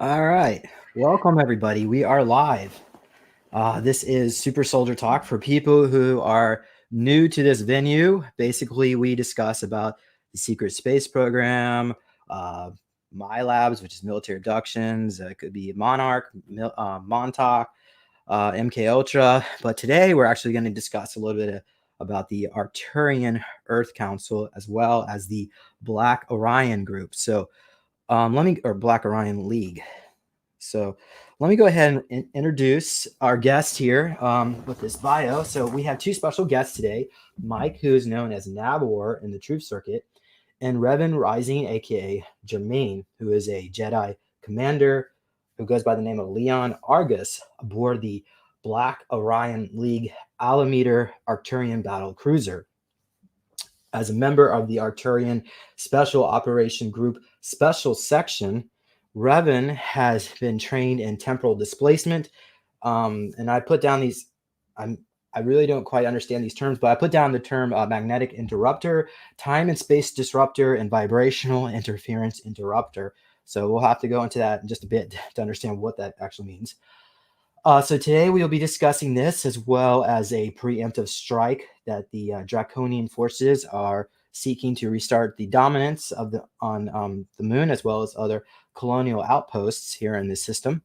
All right. Welcome, everybody. We are live. This is Super Soldier Talk for people who are new to this venue. Basically, we discuss about the secret space program, my labs, which is military abductions. It could be Monarch, Montauk, MK Ultra. But today, we're actually going to discuss a little bit about the Arcturian Earth Council as well as the Black Orion group. So, Black Orion League. So let me go ahead and introduce our guest here with this bio. So we have two special guests today, Mike, who is known as Nav War in the Truth Circuit, and Revan Rising, aka Jermaine, who is a Jedi Commander who goes by the name of Leon Argus aboard the Black Orion League Alameter Arcturian battle cruiser. As a member of the Arcturian Special Operation Group Special Section, Revan has been trained in temporal displacement. And I put down these, I really don't quite understand these terms, but I put down the term magnetic interrupter, time and space disruptor, and vibrational interference interrupter. So we'll have to go into that in just a bit to understand what that actually means. So today we'll be discussing this as well as a preemptive strike that the Draconian forces are seeking to restart the dominance of on the moon as well as other colonial outposts here in this system.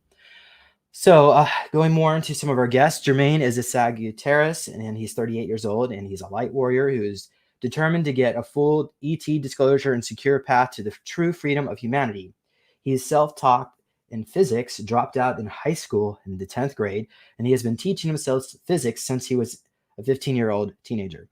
So going more into some of our guests, Jermaine is a Sagittarius and he's 38 years old and he's a light warrior who is determined to get a full ET disclosure and secure path to the true freedom of humanity. He is self-taught in physics, dropped out in high school in the 10th grade, and he has been teaching himself physics since he was a 15-year-old teenager.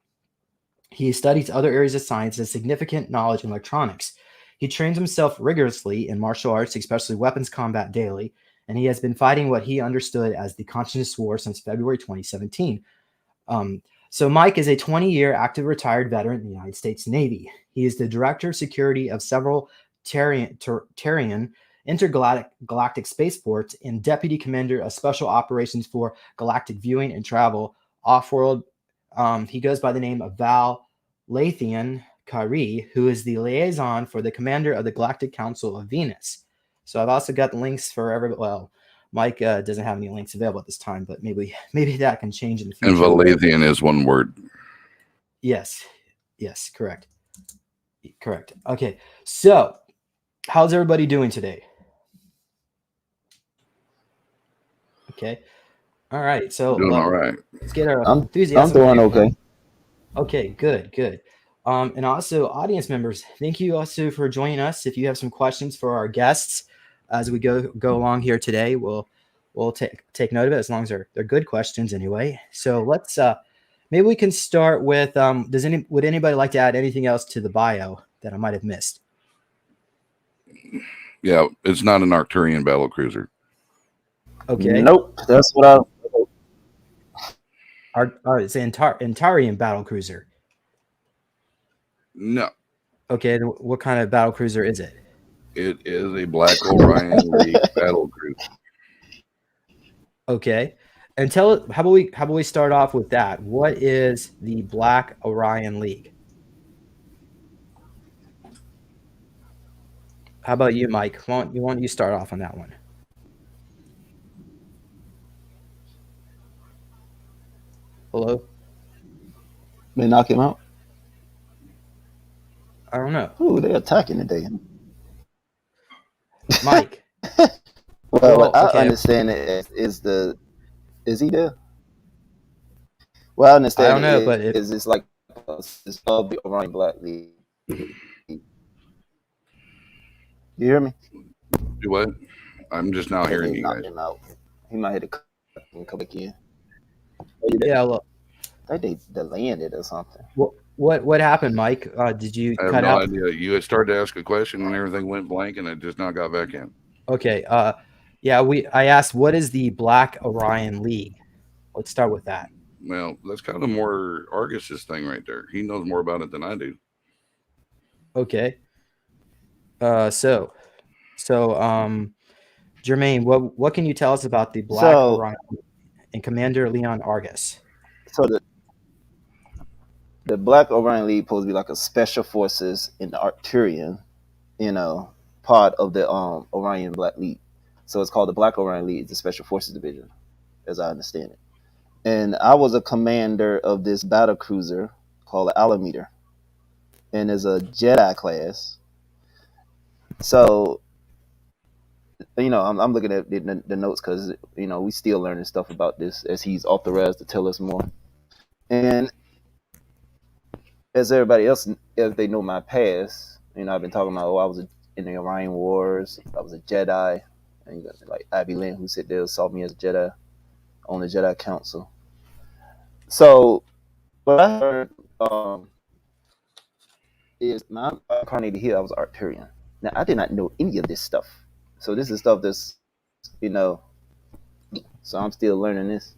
He studies other areas of science and significant knowledge in electronics. He trains himself rigorously in martial arts, especially weapons combat daily, and he has been fighting what he understood as the consciousness war since February 2017. So Mike is a 20-year active retired veteran in the United States Navy. He is the director of security of several Terran intergalactic spaceports and deputy commander of special operations for galactic viewing and travel off-world. He goes by the name of ValLathian Kyree, who is the liaison for the commander of the Galactic Council of Venus. So I've also got links for everybody. Well, Mike doesn't have any links available at this time, but maybe that can change in the future. And ValLathian is one word. Yes, correct. Okay, so how's everybody doing today? Okay. All right. So Doing all right. Let's get our enthusiasm. I'm doing okay. Okay, good. And also, audience members, thank you also for joining us. If you have some questions for our guests as we go along here today, we'll take note of it as long as they're good questions anyway. So let's maybe we can start with would anybody like to add anything else to the bio that I might have missed? Yeah, it's not an Arcturian battle cruiser. Okay. Nope, that's what I. It's an Antarian battle cruiser. No. Okay, what kind of battle cruiser is it? It is a Black Orion League battle cruiser. Okay, and how about we start off with that? What is the Black Orion League? How about you, Mike? Why don't you start off on that one? Hello? They knock him out. I don't know. Ooh, they're attacking today. Mike. Well, I understand it is he there? Well, I understand. I don't know, but it's like it's called the Orion Black League. You hear me? Do what? I'm just now hearing you guys. Him out. He might hit and come back in. Yeah, look. I think they landed or something. What happened, Mike? Did you cut out? I have no idea. You had started to ask a question and everything went blank, and I just now got back in. Okay. I asked, what is the Black Orion League? Let's start with that. Well, that's kind of more Argus's thing right there. He knows more about it than I do. Okay. So, Jermaine, what can you tell us about the Black Orion and Commander Leon Argus? So the Black Orion League supposed to be like a special forces in the Arcturian, part of the Orion Black League. So it's called the Black Orion League, the Special Forces Division, as I understand it. And I was a commander of this battle cruiser called the Alameter, and it's a Jedi class. So, I'm looking at the notes because, we still learning stuff about this as he's authorized to tell us more. And as everybody else, if they know my past, I've been talking about, I was in the Orion Wars, I was a Jedi, and like Abby Lynn, who said there saw me as a Jedi on the Jedi Council. So what I heard is my incarnated here, I was Arcturian. Now I did not know any of this stuff, so this is stuff that's, so I'm still learning this.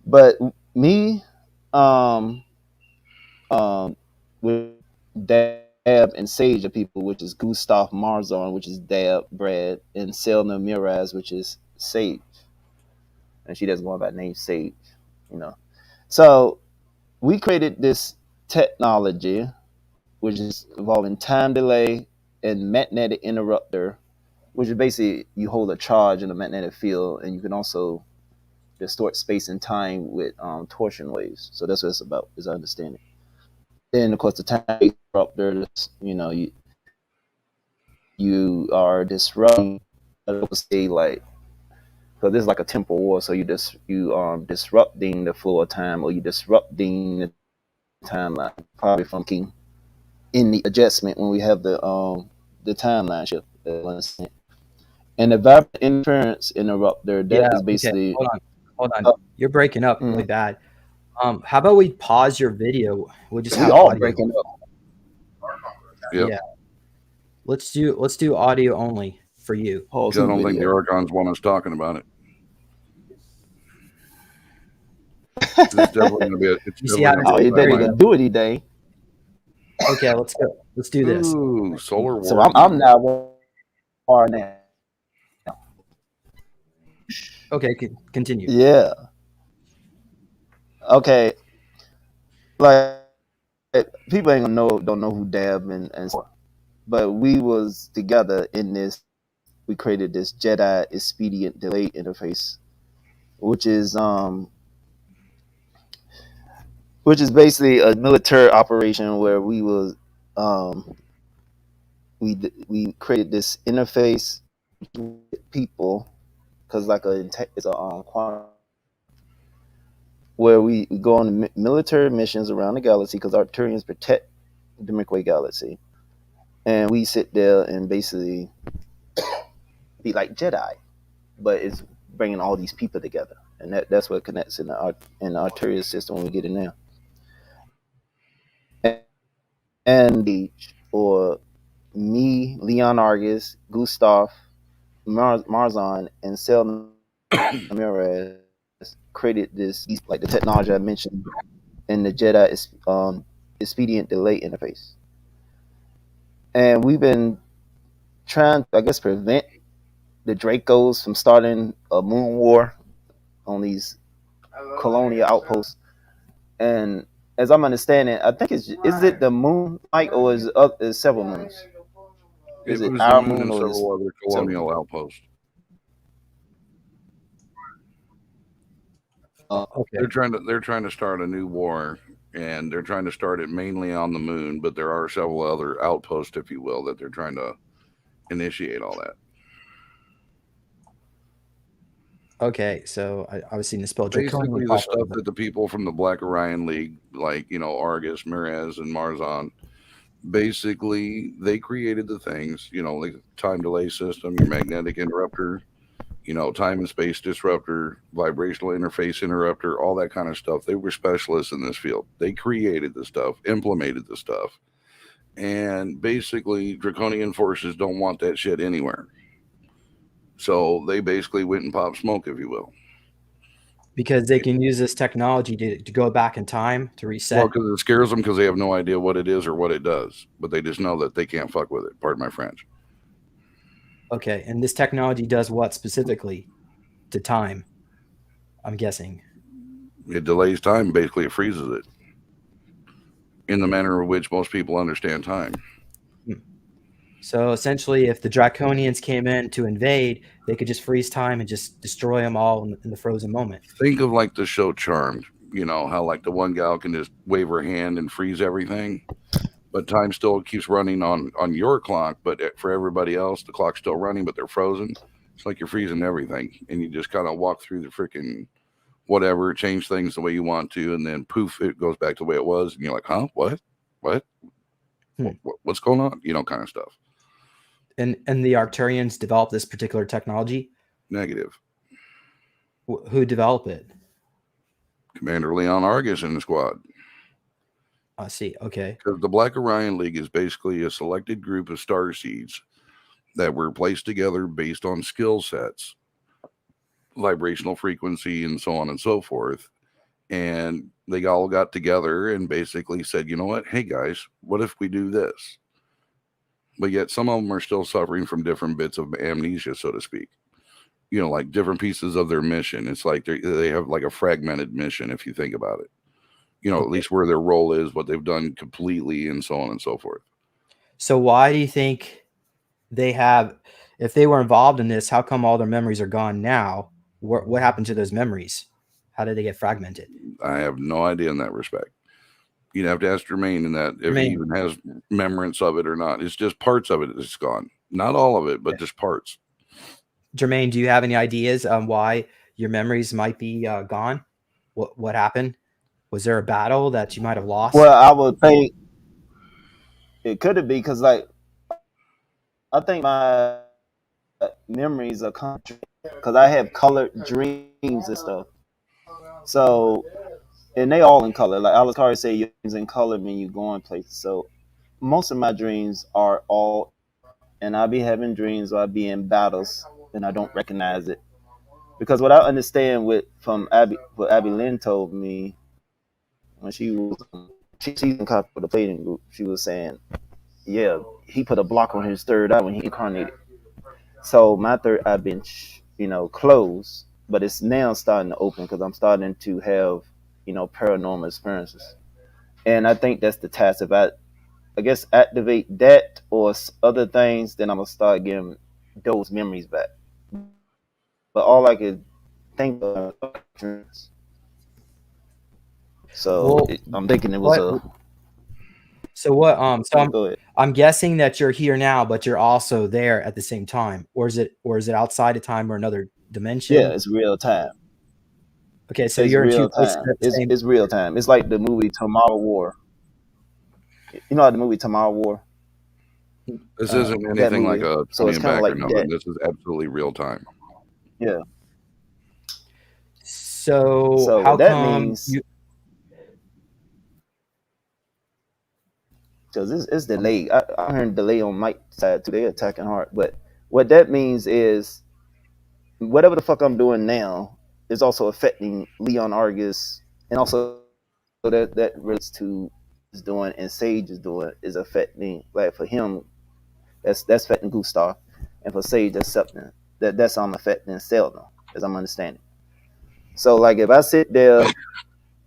But me, with Dab and Sage are people, which is Gustav Marzon, which is Dab, Brad, and Selna Miraz, which is Sage. And she doesn't go by name Sage, So we created this technology, which is involving time delay and magnetic interrupter, which is basically you hold a charge in a magnetic field, and you can also distort space and time with torsion waves. So that's what it's about, as I understand it. Then, of course, the time disruptor, you are disrupting, I would say, like, because this is like a temporal war, so you disrupting the flow of time, or you disrupting the timeline, probably from King in the adjustment when we have the timeline shift. And the vibrant interference interrupter, that is basically. Okay. Hold on. You're breaking up really bad. How about we pause your video? We'll just have all audio. breaking up. Yep. Yeah. Let's do audio only for you. I don't think the Archons want us talking about it. It's definitely going to be. It's definitely going to do anything. Okay, let's go. Let's do this. Ooh, solar war. So I'm Nav War now. Okay, continue. Yeah. Okay. Like, people ain't don't know who Dab and so, but we was together in this. We created this Jedi expedient delay interface, which is basically a military operation where we was we created this interface with people, because it's a quantum, where we go on military missions around the galaxy, because Arcturians protect the Milky Way galaxy, and we sit there and basically be like Jedi, but it's bringing all these people together, and that's what connects in the Arcturian system when we get in there. And or me, Leon Argus, Gustav, Marzon, and Selna Miraz created this, like the technology I mentioned in the Jedi expedient delay interface. And we've been trying to, I guess, prevent the Dracos from starting a moon war on these colonial outposts. And as I'm understanding, I think is it the moon, Mike, or is it several moons? Is it our moon and several other colonial outposts? Okay. They're trying to start a new war, and they're trying to start it mainly on the moon, but there are several other outposts, if you will, that they're trying to initiate all that. Okay, so I was seeing the spell Draconian. Basically, the stuff that the people from the Black Orion League, like, Argus, Miraz, and Marzon, basically they created the things, like time delay system, your magnetic interrupter, time and space disruptor, vibrational interface interrupter, all that kind of stuff. They were specialists in this field. They created the stuff, implemented the stuff, and basically Draconian forces don't want that shit anywhere. So they basically went and popped smoke, if you will. Because they can use this technology to go back in time to reset. Well, because it scares them, because they have no idea what it is or what it does, but they just know that they can't fuck with it. Pardon my French. Okay, and this technology does what specifically to time? I'm guessing it delays time. Basically, it freezes it in the manner in which most people understand time. So essentially, if the Draconians came in to invade, they could just freeze time and just destroy them all in the frozen moment. Think of like the show Charmed. You know how like the one gal can just wave her hand and freeze everything, but time still keeps running on your clock. But for everybody else, the clock's still running, but they're frozen. It's like you're freezing everything, and you just kind of walk through the freaking whatever, change things the way you want to, and then poof, it goes back to the way it was, and you're like, huh, what, what's going on? You know, kind of stuff. And the Arcturians developed this particular technology. Negative. Who developed it? Commander Leon Argus in the squad. I see. Okay. Because the Black Orion League is basically a selected group of star seeds that were placed together based on skill sets, vibrational frequency, and so on and so forth. And they all got together and basically said, you know what? Hey, guys, what if we do this? But yet some of them are still suffering from different bits of amnesia, so to speak. You know, like different pieces of their mission. It's like they have like a fragmented mission, if you think about it. You know, at least where their role is, what they've done completely, and so on and so forth. So why do you think they have, if they were involved in this, how come all their memories are gone now? What happened to those memories? How did they get fragmented? I have no idea in that respect. You'd have to ask Jermaine in that if he even has remembrance of it or not. It's just parts of it that's gone. Not all of it, but just parts. Jermaine, do you have any ideas on why your memories might be gone? What happened? Was there a battle that you might have lost? Well, I would think it could have been because, like, I think my memories are because I have colored dreams and stuff. So, and they all in color. Like Alakari said, your dreams in color mean you going places. So, most of my dreams are all, and I'll be having dreams or I'll be in battles and I don't recognize it. Because what I understand what Abby Lynn told me when she's in copy with the Plating group, she was saying, yeah, he put a block on his third eye when he incarnated. So my third eye been, closed, but it's now starting to open because I'm starting to have, paranormal experiences. And I think that's the task. If I guess activate that or other things, then I'm gonna start getting those memories back. But all I could think of dreams. So I'm thinking it was I'm guessing that you're here now, but you're also there at the same time, or is it outside of time or another dimension? Yeah, it's real time. Okay, so you're in two places at the same. It's real time. It's like the movie Tomorrow War. You know how the movie Tomorrow War? This isn't anything like a so it's kind of like that. This is absolutely real time. Yeah. So how that come means because it's delayed. I heard delay on Mike's side too. They attacking hard, but what that means is whatever the fuck I'm doing now is also affecting Leon Argus, and also that relates to is doing and Sage is doing is affecting. Like for him, that's affecting Gustav, and for Sage that's something that's affecting Selden, as I'm understanding. So like if I sit there,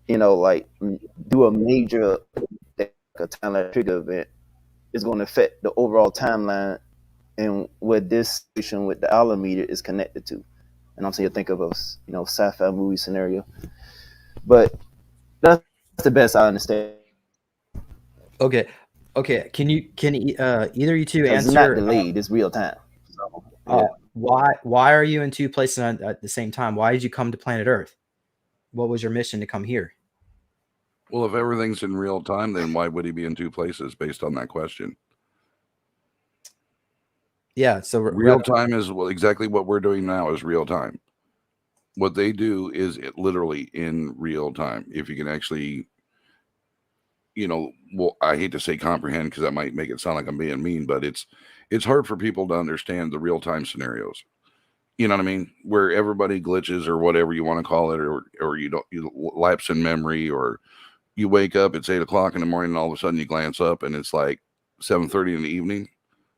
like do a major a timeline trigger event, is going to affect the overall timeline and what this situation with the Alameter is connected to. And I'm saying think of a sci-fi movie scenario, but that's the best I understand. Okay. Can either you two answer? It's not delayed; it's real time. So, yeah. Why are you in two places at the same time? Why did you come to planet Earth? What was your mission to come here? Well, if everything's in real time, then why would he be in two places based on that question? Yeah, so real time is exactly what we're doing now is real time. What they do is literally in real time. If you can actually, I hate to say comprehend because that might make it sound like I'm being mean, but it's hard for people to understand the real time scenarios. You know what I mean? Where everybody glitches or whatever you want to call it, or you lapse in memory, or you wake up, it's 8 o'clock in the morning, and all of a sudden you glance up and it's like 7:30 in the evening.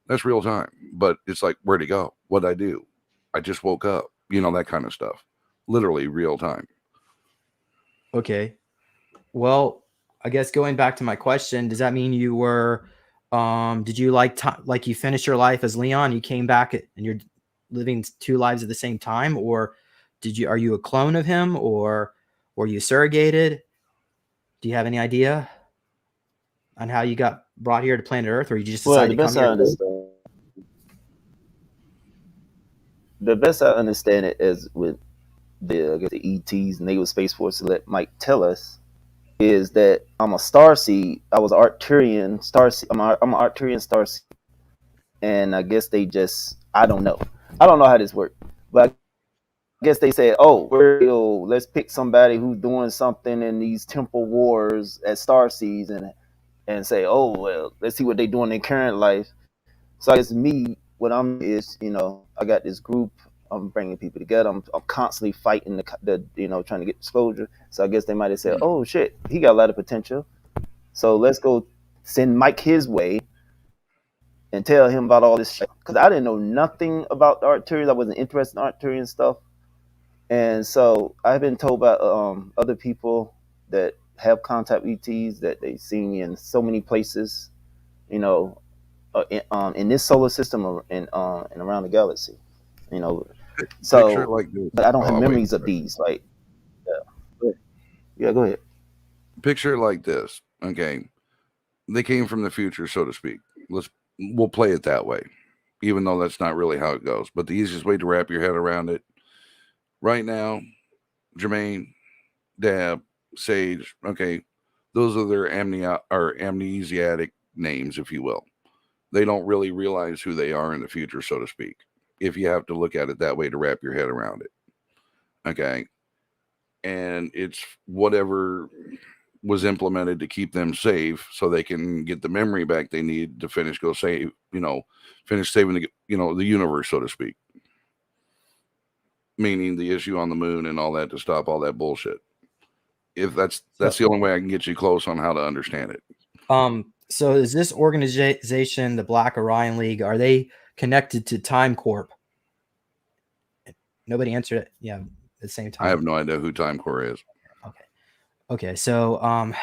That's real time. But it's like, where'd he go? What'd I do? I just woke up. That kind of stuff. Literally real time. Okay. Well, I guess going back to my question, does that mean you were Did you like you finished your life as Leon, you came back and you're living two lives at the same time, or are you a clone of him, or were you surrogated? Do you have any idea on how you got brought here to planet Earth, or you just Well, decided to come here? The best I understand it is with the ETs, naval space force, to let Mike tell us, is that I'm a starseed. I was Arcturian starseed. I'm an Arcturian starseed, and I guess they just, I don't know how this works, but I guess they said, oh, let's pick somebody who's doing something in these temporal wars at starseeds, and say, oh well, let's see what they do in their current life. So I guess me, what I'm is, I got this group. I'm bringing people together. I'm constantly fighting the trying to get disclosure. So I guess they might have said, oh shit, he got a lot of potential. So let's go send Mike his way and tell him about all this shit. Because I didn't know nothing about the Arcturians. I wasn't interested in Arcturian stuff. And so I've been told by other people that have contact ETs that they've seen me in so many places, in this solar system and around the galaxy, So, Picture it like this. but I don't have memories of these. Like, go ahead. Picture it like this. Okay, they came from the future, so to speak. We'll play it that way, even though that's not really how it goes. But the easiest way to wrap your head around it right now, Jermaine, Dab, Sage. Okay, those are their amnesiatic names, if you will. They don't really realize who they are in the future, so to speak, if you have to look at it that way to wrap your head around it. Okay. And it's whatever was implemented to keep them safe so they can get the memory back they need to finish saving the universe, so to speak. Meaning the issue on the moon and all that, to stop all that bullshit. If that's the only way I can get you close on how to understand it. So is this organization, the Black Orion League, are they connected to Time Corp? Nobody answered it. Yeah, at the same time. I have no idea who Time Corp is. Okay. So I'm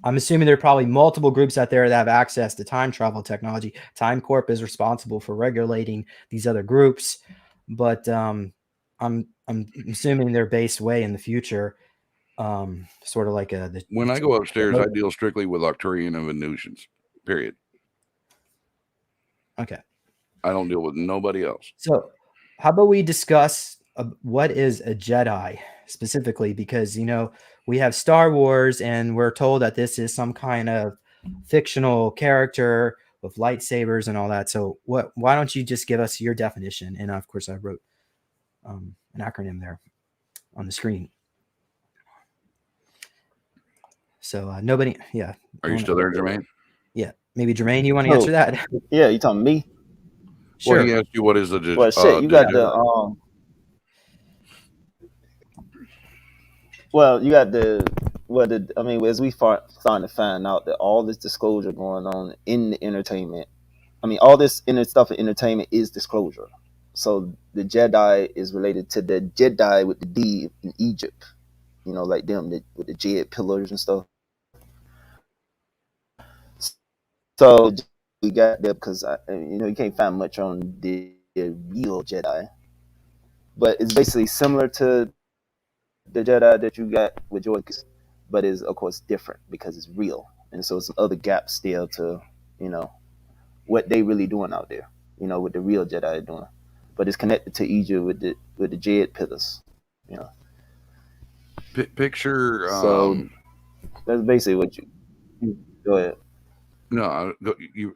assuming there are probably multiple groups out there that have access to time travel technology. Time Corp is responsible for regulating these other groups, but I'm assuming they're based way in the future. Sort of like when I go upstairs, I deal strictly with Arcturian and Venusians. Period. Okay. I don't deal with nobody else. So, how about we discuss what is a Jedi specifically? Because we have Star Wars, and we're told that this is some kind of fictional character with lightsabers and all that. So, why don't you just give us your definition? And of course, I wrote an acronym there on the screen. So nobody, yeah. Are you still there, Jermaine? Yeah, maybe Jermaine, you want to answer that? Yeah, you talking me? Sure. Well, he asked you what is the well, shit, you got the well, you got I mean, as we starting to find out that all this disclosure going on in the entertainment, I mean, all this stuff in entertainment is disclosure. So the Jedi is related to the Jedi with the D in Egypt, like them with the jade pillars and stuff. So we got there because you can't find much on the real Jedi, but it's basically similar to the Jedi that you got with George, but is of course different because it's real, and so some other gaps still to what they really doing out there, what the real Jedi are doing, but it's connected to Egypt with the jade pillars, Picture. So that's basically what you go ahead. No,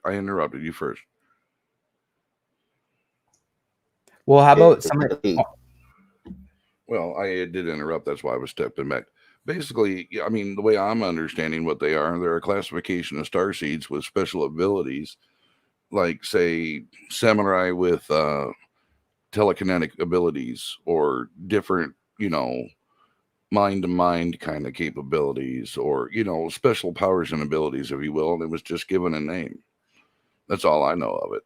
I interrupted you first. Well, how about somebody? Well, I did interrupt. That's why I was stepping back. Basically, I mean, the way I'm understanding what they are, they're a classification of starseeds with special abilities, like, say, samurai with telekinetic abilities or different, mind-to-mind kind of capabilities, or special powers and abilities, if you will, and it was just given a name. That's all I know of it.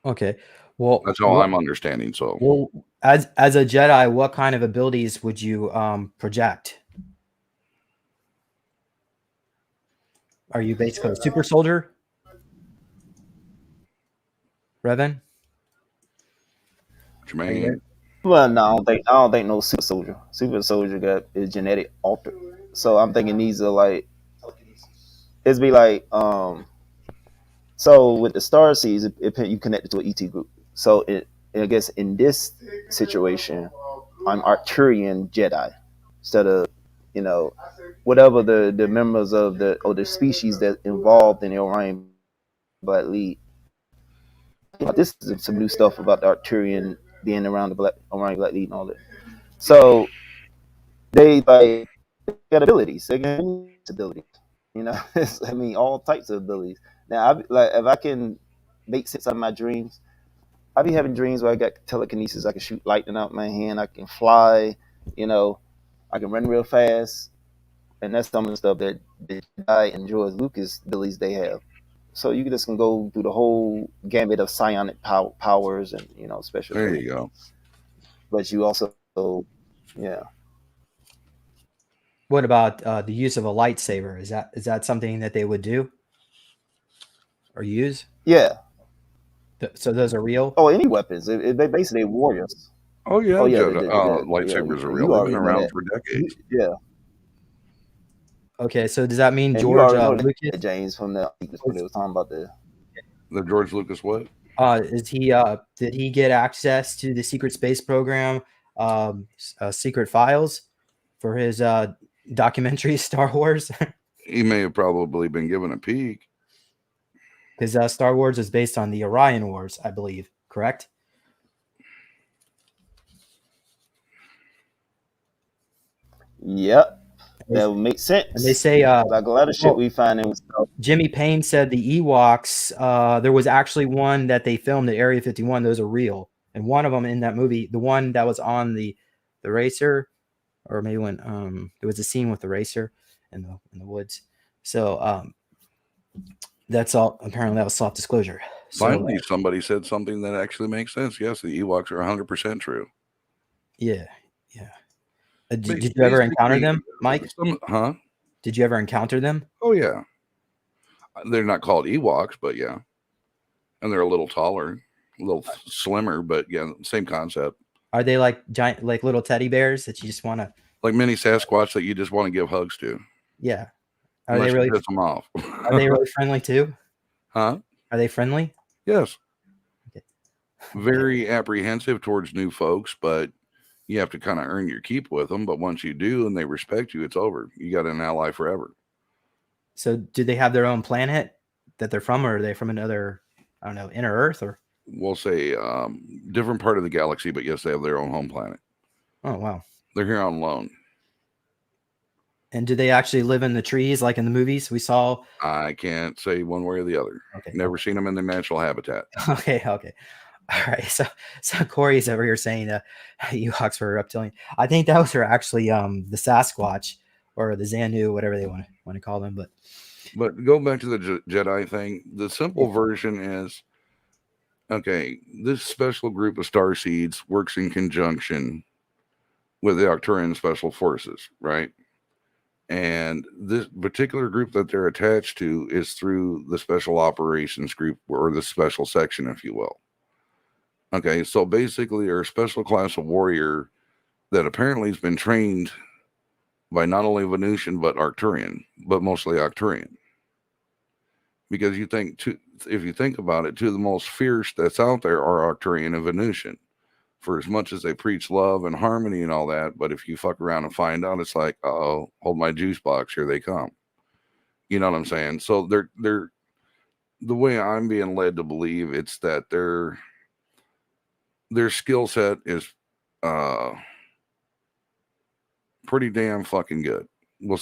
Okay, well, that's how I'm understanding. So, well, as a Jedi, what kind of abilities would you project? Are you basically a super soldier, Revan? Are you there? Jermaine. Well, no, I don't think no super soldier. Super soldier got is genetic altered. So I'm thinking these are like it'd be like so with the star seeds, you connected to an ET group. So I guess in this situation, I'm Arcturian Jedi instead of whatever the members of the species that involved in the Orion Black Lead. This is some new stuff about the Arcturian being around the Orion Black Lead and all that. So they like got abilities. They got abilities. I mean, all types of abilities. Now, like if I can make sense out of my dreams, I be having dreams where I got telekinesis. I can shoot lightning out my hand. I can fly. You know, I can run real fast, and that's some of the stuff that the Jedi and George Lucas abilities they have. So you just can go through the whole gambit of psionic powers and special There abilities. you go. But you also, yeah. What about the use of a lightsaber? Is that something that they would do or use? Yeah. So those are real? Oh, any weapons. They basically warriors. Oh yeah, Oh yeah, lightsabers are you real. They've been already know around that. for decades. Yeah, Okay, so does that mean and you George already know Lucas? that James from the when they was talking about The George Lucas what? Is he did he get access to the secret space program secret files for his documentary Star Wars? He may have probably been given a peek. Because Star Wars is based on the Orion Wars, I believe, correct? Yep, that would make sense. And they say like a lot of shit we find in stuff. Jimmy Payne said the Ewoks, there was actually one that they filmed at Area 51. Those are real. And one of them in that movie, the one that was on the racer, or maybe when there was a scene with the racer in the woods. So that's all. Apparently that was self-disclosure. Finally, somebody said something that actually makes sense. Yes, the Ewoks are 100% true. Yeah. Did you ever encounter them, Mike? Did you ever encounter them? Oh yeah. They're not called Ewoks, but yeah. And they're a little taller, a little slimmer, but yeah, same concept. Are they like giant, like little teddy bears that you just want to, like mini Sasquatch that you just want to give hugs to? Yeah. Are they really piss them off? Are they really friendly too? Huh? Are they friendly? Yes. Okay. Very apprehensive towards new folks, but you have to kind of earn your keep with them. But once you do and they respect you, it's over. You got an ally forever. So do they have their own planet that they're from, or are they from another, I don't know, inner Earth, or? We'll say different part of the galaxy, but yes, they have their own home planet. Oh, wow. They're here on loan. And do they actually live in the trees like in the movies we saw? I can't say one way or the other. Okay. Never seen them in their natural habitat. Okay. All right. So Corey's over here saying Ewoks were reptilian. I think those are actually the Sasquatch or the Xanu, whatever they want to call them. But go back to the Jedi thing. The simple version is, okay, this special group of starseeds works in conjunction with the Arcturian Special Forces, right? And this particular group that they're attached to is through the Special Operations Group, or the Special Section, if you will. Okay, so basically they're a special class of warrior that apparently has been trained by not only Venusian, but Arcturian, but mostly Arcturian. Because if you think about it, two of the most fierce that's out there are Arcturian and Venusian. For as much as they preach love and harmony and all that, but if you fuck around and find out, it's like, oh, hold my juice box, here they come. You know what I'm saying? So they're the way I'm being led to believe, it's that their skill set is pretty damn fucking good. We'll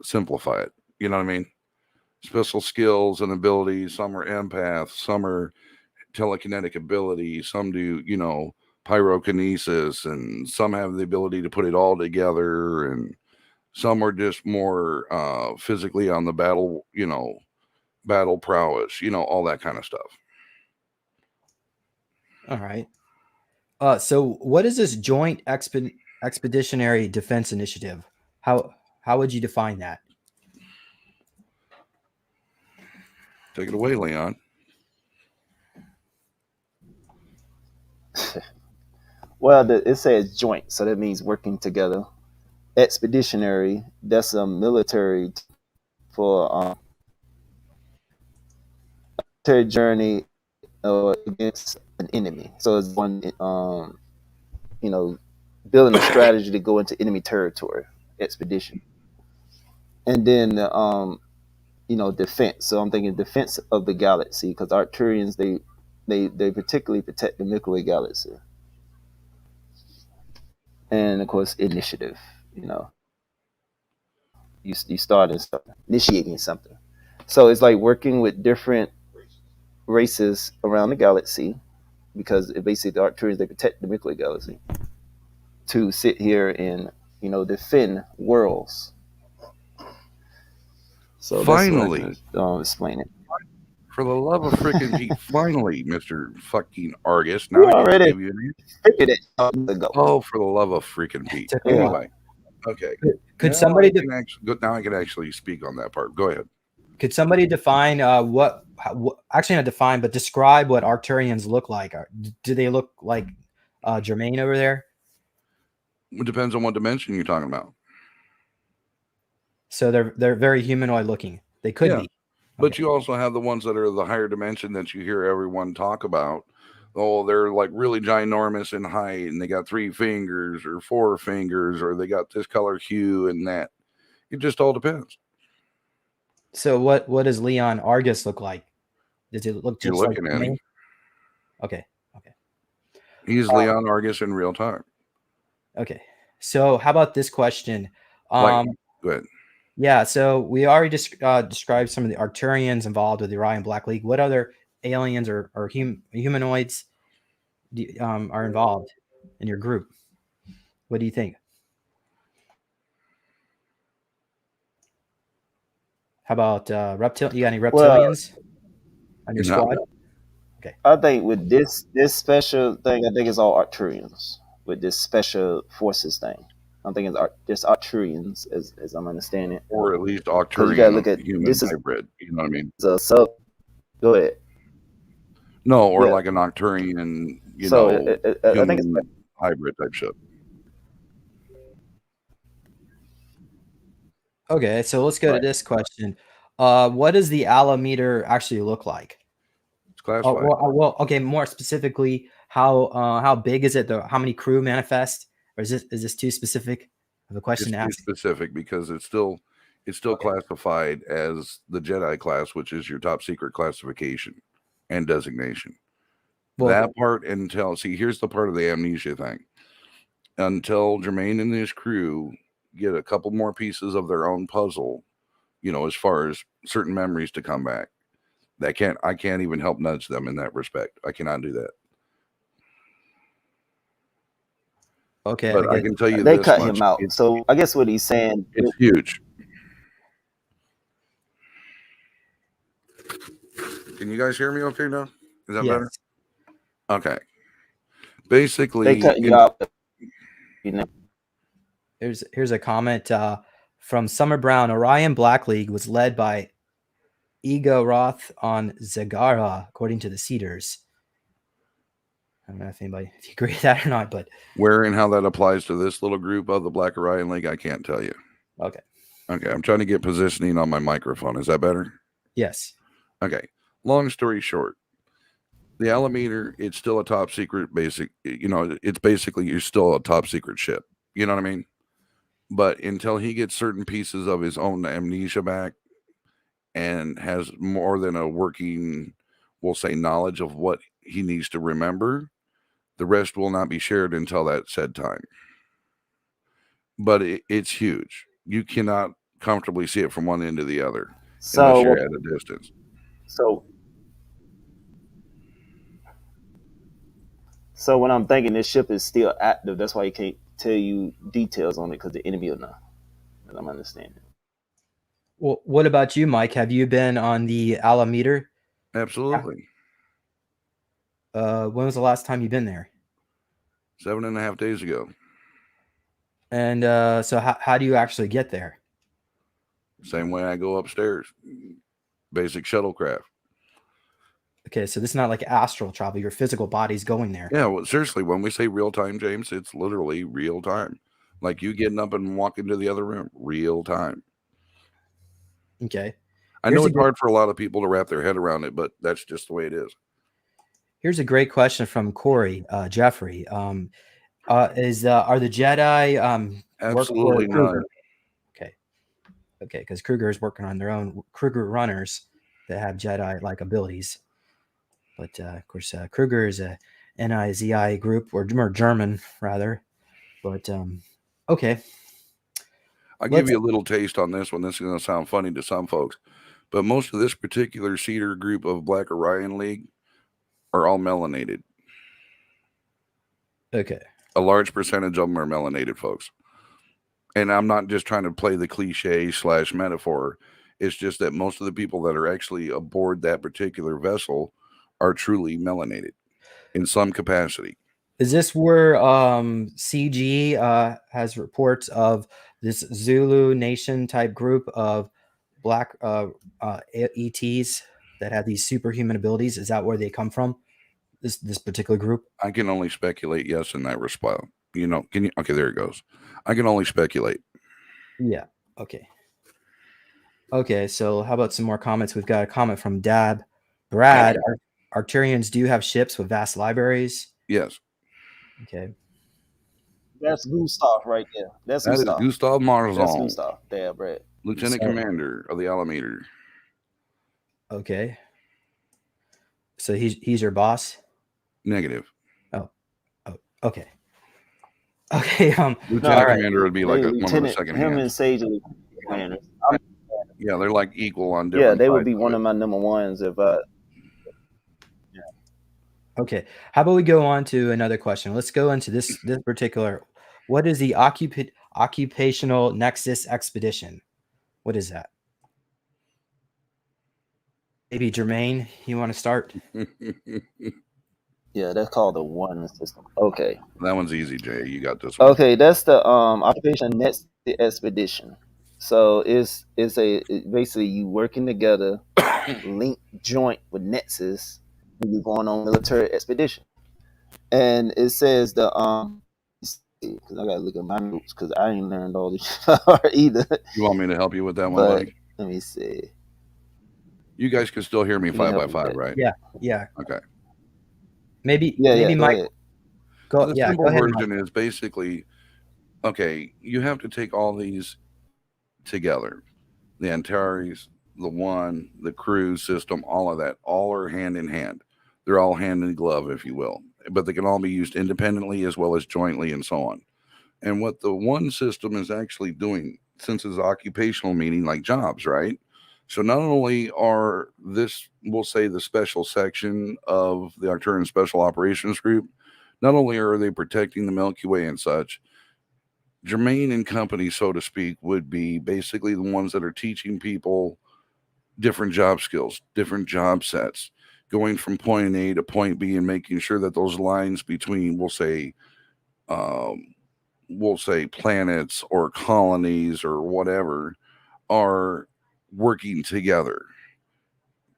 simplify it. You know what I mean? Special skills and abilities. Some are empaths, some are telekinetic ability, some do, pyrokinesis, and some have the ability to put it all together, and some are just more physically on the battle prowess, all that kind of stuff. All right. So what is this joint expeditionary defense initiative? How would you define that? Take it away, Leon. Well, it says joint, so that means working together. Expeditionary, that's a military for military journey against an enemy. So it's one, you know, building a strategy to go into enemy territory. Expedition, and then defense. So I'm thinking defense of the galaxy because Arcturians they particularly protect the Milky Way galaxy, and of course initiative. You start initiating something. So it's like working with different races around the galaxy because basically the Arcturians they protect the Milky Way galaxy to sit here and defend worlds. So Finally, that's what I can explain it. for the love of freaking Pete, finally, Mr. fucking Argus. We Now I get to already give you an figured it out ago. Oh, for the love of freaking Pete. Took a while. Anyway, okay. Could Now somebody now I can actually speak on that part. Go ahead. could somebody define actually not define, but describe what Arcturians look like? Do they look like Jermaine over there? It depends on what dimension you're talking about. So they're very humanoid looking. They could Yeah. be. But Okay. you also have the ones that are the higher dimension that you hear everyone talk about. Oh, they're like really ginormous in height and they got 3 fingers or 4 fingers or they got this color hue and that. It just all depends. So what does Leon Argus look like? Does it look You're just like looking at him. Jermaine? Okay. He's Leon Argus in real time. Okay. So how about this question? Go ahead. Yeah, so we already described some of the Arcturians involved with the Orion Black League. What other aliens or humanoids are involved in your group? What do you think? How about you got any reptilians on your No. squad? I think with this special thing, I think it's all Arcturians with this special forces thing. I'm thinking it's just Arcturians, as I'm understanding it. Or at least you gotta Arcturian look at- human this is- hybrid. You know what I mean? It's a sub. Go ahead. No, or Yeah. like an Arcturian, So I think it's human hybrid type shit. Okay, so let's go to this question. What does the Alameter actually look like? It's classified. Well, okay. More specifically, how big is it? How many crew manifest? Or is this too specific of a question to It's ask? too specific because it's still classified as the Jedi class, which is your top secret classification and designation. Well, That part here's the part of the amnesia thing. Until Jermaine and his crew get a couple more pieces of their own puzzle, as far as certain memories to come back, I can't even help nudge them in that respect. I cannot do that. okay, But I can tell you they this cut much. him out. So I guess what he's saying It's huge. Can you guys hear me okay now? Is that yes. better? Okay. Basically, they cut you out. Here's a comment from Summer Brown. Orion Black League was led by Ego Roth on Zagara, according to the Cedars. I don't know if you agree with that or not, but where and how that applies to this little group of the Black Orion League, I can't tell you. okay. Okay, I'm trying to get positioning on my microphone. Is that better? Yes. Okay. Long story short, the Alameter, it's still a top secret basic, it's basically you're still a top secret ship. You know what I mean? But until he gets certain pieces of his own amnesia back and has more than a working, we'll say, knowledge of what he needs to remember, the rest will not be shared until that said time. But it's huge. You cannot comfortably see it from one end to the other unless you're at a distance. So when I'm thinking this ship is still active, that's why he can't tell you details on it because the enemy will know. As I'm understanding. Well, what about you, Mike? Have you been on the Alameter? Absolutely. When was the last time you've been there? 7.5 days ago. And so how do you actually get there? Same way I go upstairs. Basic shuttlecraft. Okay, so this is not like astral travel. Your physical body's going there. Yeah, well, seriously, when we say real time, James, it's literally real time. Like you getting up and walking to the other room, real time. Okay. I know it's hard for a lot of people to wrap their head around it, but that's just the way it is. Here's a great question from Corey Jeffrey. Are the Jedi Absolutely Kruger? none. Okay, because Kruger is working on their own Kruger runners that have Jedi-like abilities. But of course, Kruger is a NIZI group, or German rather. But okay. I'll give you a little taste on this one. This is going to sound funny to some folks, but most of this particular Cedar group of Black Orion League are all melanated. Okay. A large percentage of them are melanated, folks. And I'm not just trying to play the cliche / metaphor. It's just that most of the people that are actually aboard that particular vessel are truly melanated in some capacity. Is this where CG has reports of this Zulu Nation type group of black ETs that have these superhuman abilities? Is that where they come from? This particular group? I can only speculate, yes, in that response. You know, can you? Okay, there it goes. I can only speculate. Yeah. Okay. Okay, so how about some more comments? We've got a comment from Dab. Brad, Arcturians do have ships with vast libraries. Yes. Okay. That's Gustav right there. That is Gustav Marzon. That's Gustav. There, Brad. Lieutenant Commander of the Alameter. Okay. So he's your boss? Negative. Oh, okay. Okay. Lieutenant Commander would be like one of the second him hands. and Sage are the commanders. Yeah, they're like equal on different. Yeah, they would be one of my number ones if Okay. How about we go on to another question? Let's go into this particular. What is the occupational nexus expedition? What is that? Maybe Jermaine, you want to start? Yeah, that's called the one system. Okay. That one's easy, Jay. You got this one. Okay, that's the occupation nexus expedition. So it's basically you working together, link joint with Nexus, when you're going on military expedition. And it says the because I gotta look at my notes because I ain't learned all this either. You want me to help you with that one, But buddy? let me see. You guys can still hear me 5x5, right? Yeah. Okay. Maybe Mike. Go. The Yeah. simple Go ahead, version Mike. is basically, okay, you have to take all these together. The Antares, the One, the crew system, all of that, all are hand in hand. They're all hand in glove, if you will. But they can all be used independently as well as jointly and so on. And what the One system is actually doing, since it's occupational, meaning like jobs, right? So not only are this, we'll say, the special section of the Arcturian Special Operations Group, not only are they protecting the Milky Way and such, Jermaine and company, so to speak, would be basically the ones that are teaching people different job skills, different job sets, going from point A to point B and making sure that those lines between, we'll say planets or colonies or whatever are working together.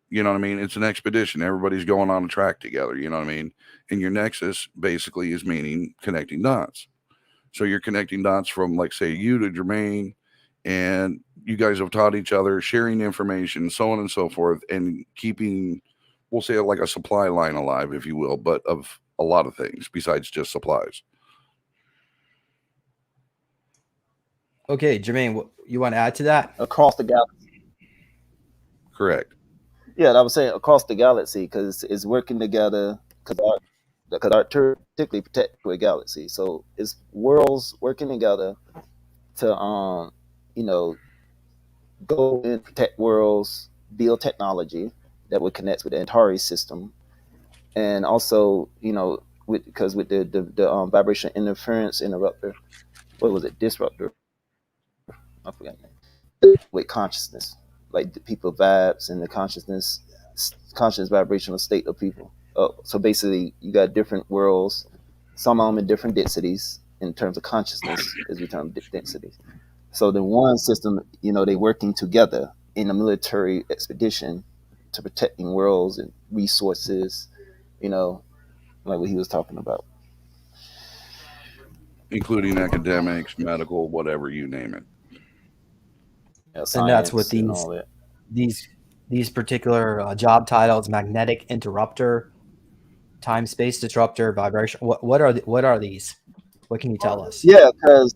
You know what I mean? It's an expedition. Everybody's going on a track together. You know what I mean? And your nexus basically is meaning connecting dots. So you're connecting dots from, like, say, you to Jermaine, and you guys have taught each other, sharing information, so on and so forth, and keeping, we'll say, like a supply line alive, if you will, but of a lot of things besides just supplies. Okay, Jermaine, you want to add to that? Across the galaxy. Correct. Yeah, I was saying across the galaxy because it's working together because Arcturian particularly protect the galaxy. So it's worlds working together to go and protect worlds, build technology that would connect with the Antares system, and also with the vibration interference interrupter. What was it? Disruptor. I forgot the name. With consciousness, like the people vibes and the conscious vibrational state of people. So basically, you got different worlds, some of them in different densities in terms of consciousness, as we term densities. So the one system, they working together in a military expedition to protecting worlds and resources, you know, like what he was talking about. including academics, medical, whatever you name it. Yeah, And that's what science and all that. these particular job titles: magnetic interrupter, time space disruptor, vibration. What are these? What can you tell us? Yeah, because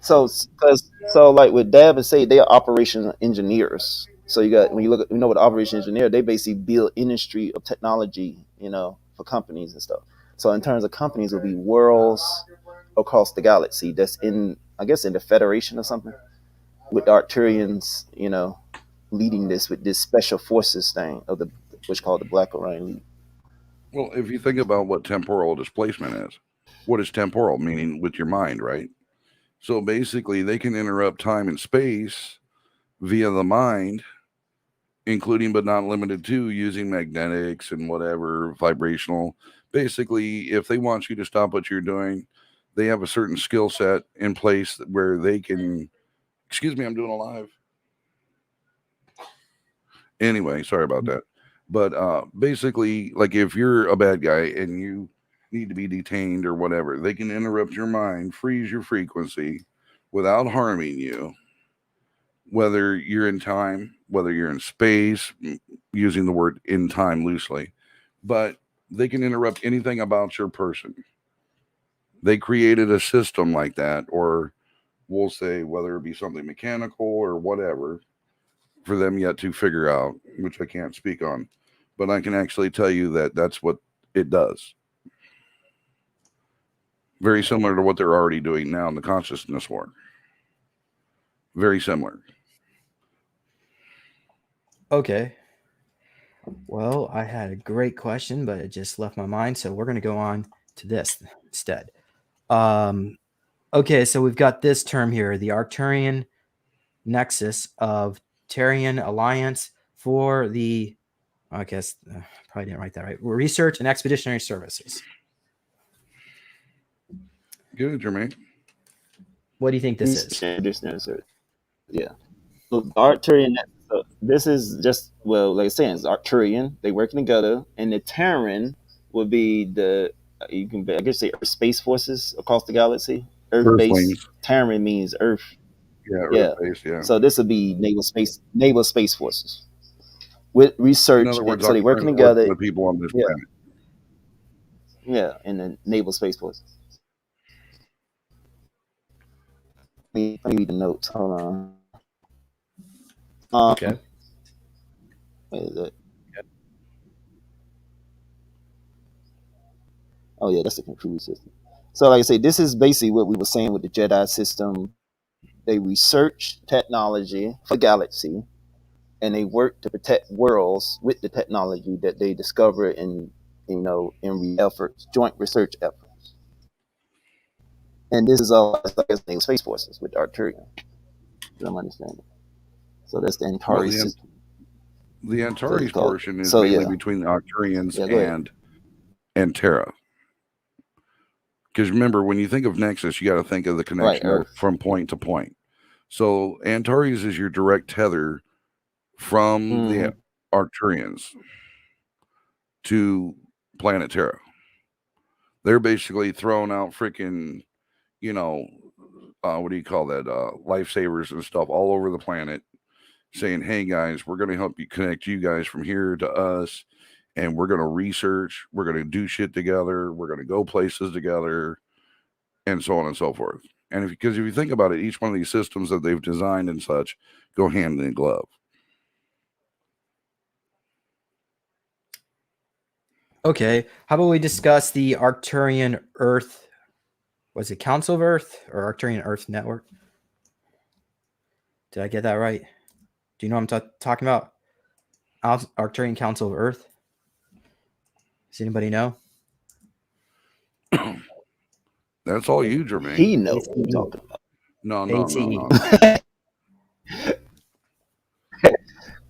so like with Dab and Say, they are operations engineers. So you got when you look at what operation engineer, they basically build industry of technology, you know, for companies and stuff. So in terms of companies, it will be worlds across the galaxy. That's in, I guess, in the Federation or something, with the Arcturians, you know, leading this with this special forces thing of the what's called the Black Orion League. Well, if you think about what temporal displacement is, what is temporal? Meaning with your mind, right? So basically, they can interrupt time and space via the mind, including but not limited to using magnetics and whatever, vibrational. Basically, if they want you to stop what you're doing, they have a certain skill set in place where they can. Excuse me, I'm doing a live. Anyway, sorry about that. But basically, like if you're a bad guy and you need to be detained or whatever, they can interrupt your mind, freeze your frequency without harming you, whether you're in time, whether you're in space, using the word in time loosely, but they can interrupt anything about your person. They created a system like that, or we'll say whether it be something mechanical or whatever, for them yet to figure out, which I can't speak on, but I can actually tell you that that's what it does. Very similar to what they're already doing now in the consciousness war. Very similar. Okay. Well, I had a great question, but it just left my mind, so we're going to go on to this instead. Okay, so we've got this term here, the Arcturian nexus of Terran alliance for the, I guess, probably didn't write that right, research and expeditionary services. Good, Jermaine. What do you think this is? Yeah. So the Arcturian, so this is just, well, like I said, it's Arcturian. They working together, and the Terran would be the, you can, I guess, say space forces across the galaxy, Earth based. Earthlings. Terran means Earth. Yeah, Yeah. Earth-based, yeah. So this would be naval space forces with research. In other words, so they're working Arcturians together. with people on this Yeah. planet. Yeah, in the naval space forces. Let me read the notes. Hold on. Okay. What is it? Oh yeah, that's the control system. So like I say, this is basically what we were saying with the Jedi system. They research technology for galaxy, and they work to protect worlds with the technology that they discover in efforts, joint research efforts. And this is all like space forces with Arcturian. I'm understanding. So that's the Antares system. The Antares called- portion is so, mainly yeah. between the Arcturians Yeah, go ahead. and Terra. Because remember, when you think of Nexus, you got to think of the connection Earth. from point to point. So Antares is your direct tether from the Arcturians to planet Terra. They're basically throwing out freaking, what do you call that? Lifesavers and stuff all over the planet, saying, hey guys, we're going to help you connect you guys from here to us. And we're going to research, we're going to do shit together, we're going to go places together, and so on and so forth. And because if you think about it, each one of these systems that they've designed and such go hand in glove. Okay, how about we discuss the Arcturian Earth, was it Council of Earth or Arcturian Earth Network? Did I get that right? Do you know what I'm talking about? Arcturian Council of Earth? Does anybody know? That's all you, Jermaine. He knows what you're talking about. No. Because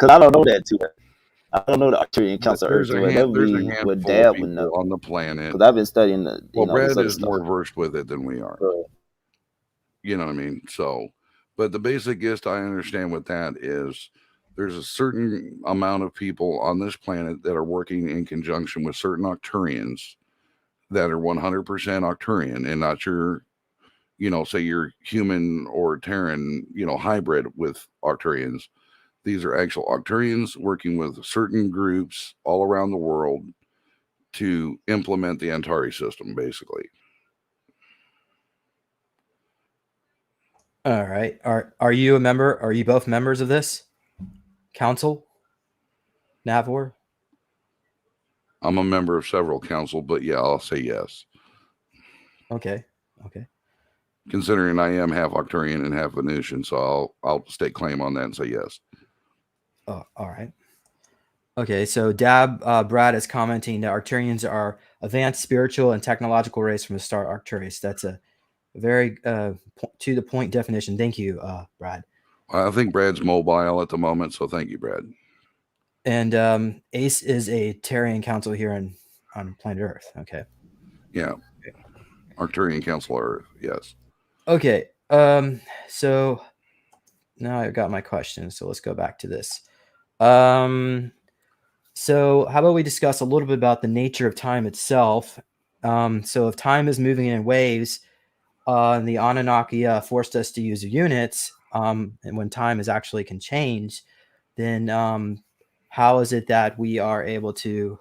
I don't know that too. I don't know the Arcturian Council of Earth. There's a handful of Dad people would know. on the planet. Because I've been studying the. Brad is more versed with it than we are. Right. You know what I mean? So, but the basic gist I understand with that is there's a certain amount of people on this planet that are working in conjunction with certain Arcturians that are 100% Arcturian and not your, say your human or Terran, hybrid with Arcturians. These are actual Arcturians working with certain groups all around the world to implement the Antari system, basically. All right. Are you a member? Are you both members of this council? Nav War? I'm a member of several council, but yeah, I'll say yes. Okay. Considering I am half Arcturian and half Venusian, so I'll stake claim on that and say yes. Oh, all right. Okay, so Brad is commenting that Arcturians are advanced spiritual and technological race from the star Arcturus. That's a very to the point definition. Thank you, Brad. I think Brad's mobile at the moment, so thank you, Brad. And Ace is a Terran council here on planet Earth. Okay. Yeah. Arcturian Council Earth, yes. Okay. So now I've got my questions. So let's go back to this. So how about we discuss a little bit about the nature of time itself? So if time is moving in waves, and the Anunnaki forced us to use units, and when time is actually can change, then how is it that we are able to?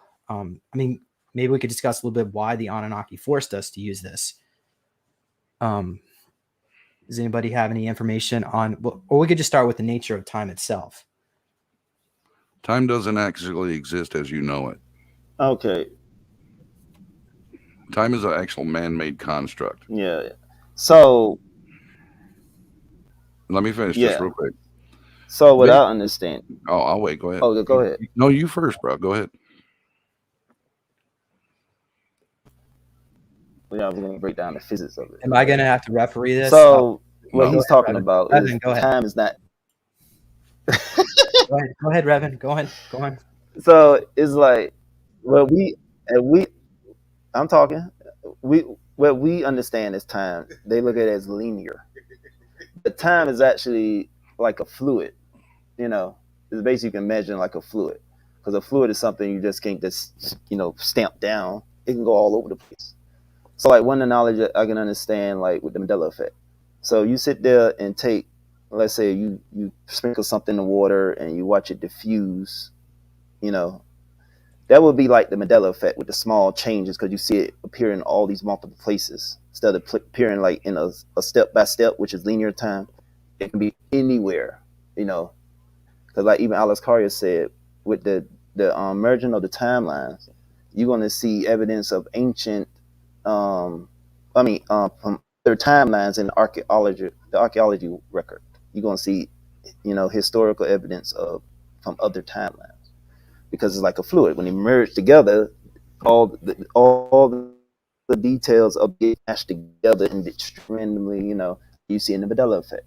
Maybe we could discuss a little bit why the Anunnaki forced us to use this. Does anybody have any information on, or we could just start with the nature of time itself? Time doesn't actually exist as you know it. Okay. Time is an actual man-made construct. Yeah. So let me finish just real quick. So what I understand. Oh, I'll wait. Go ahead. Oh, go ahead. No, you first, bro. Go ahead. Yeah, we're gonna break down the physics of it. Am I gonna have to referee this? So what he's talking about is time is not. Go ahead, Revan. Go on. So it's like what I'm talking. What we understand as time, they look at it as linear. But time is actually like a fluid. It's basically you can imagine like a fluid, because a fluid is something you just can't stamp down. It can go all over the place. So like one analogy that I can understand, like with the Mandela effect. So you sit there and take, let's say you sprinkle something in the water and you watch it diffuse, that would be like the Mandela effect with the small changes, because you see it appear in all these multiple places instead of appearing like in a step by step, which is linear time. It can be anywhere, because like even Alex Carrier said, with the merging of the timelines, you're going to see evidence of ancient, from other timelines in the archaeology record. You're going to see, historical evidence from other timelines, because it's like a fluid. When they merge together, all the details of it mashed together and randomly, you see in the Mandela effect.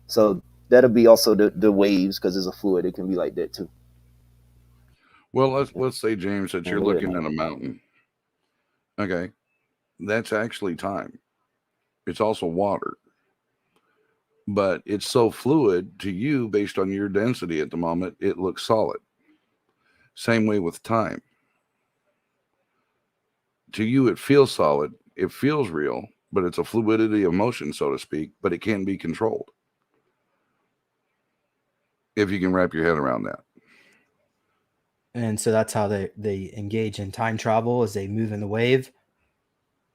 So that'll be also the waves, because it's a fluid. It can be like that too. Well, let's say, James, that you're looking at a mountain. Okay, that's actually time. It's also water, but it's so fluid to you based on your density at the moment. It looks solid. Same way with time. To you, it feels solid. It feels real, but it's a fluidity of motion, so to speak. But it can be controlled, if you can wrap your head around that. And so that's how they engage in time travel, as they move in the wave.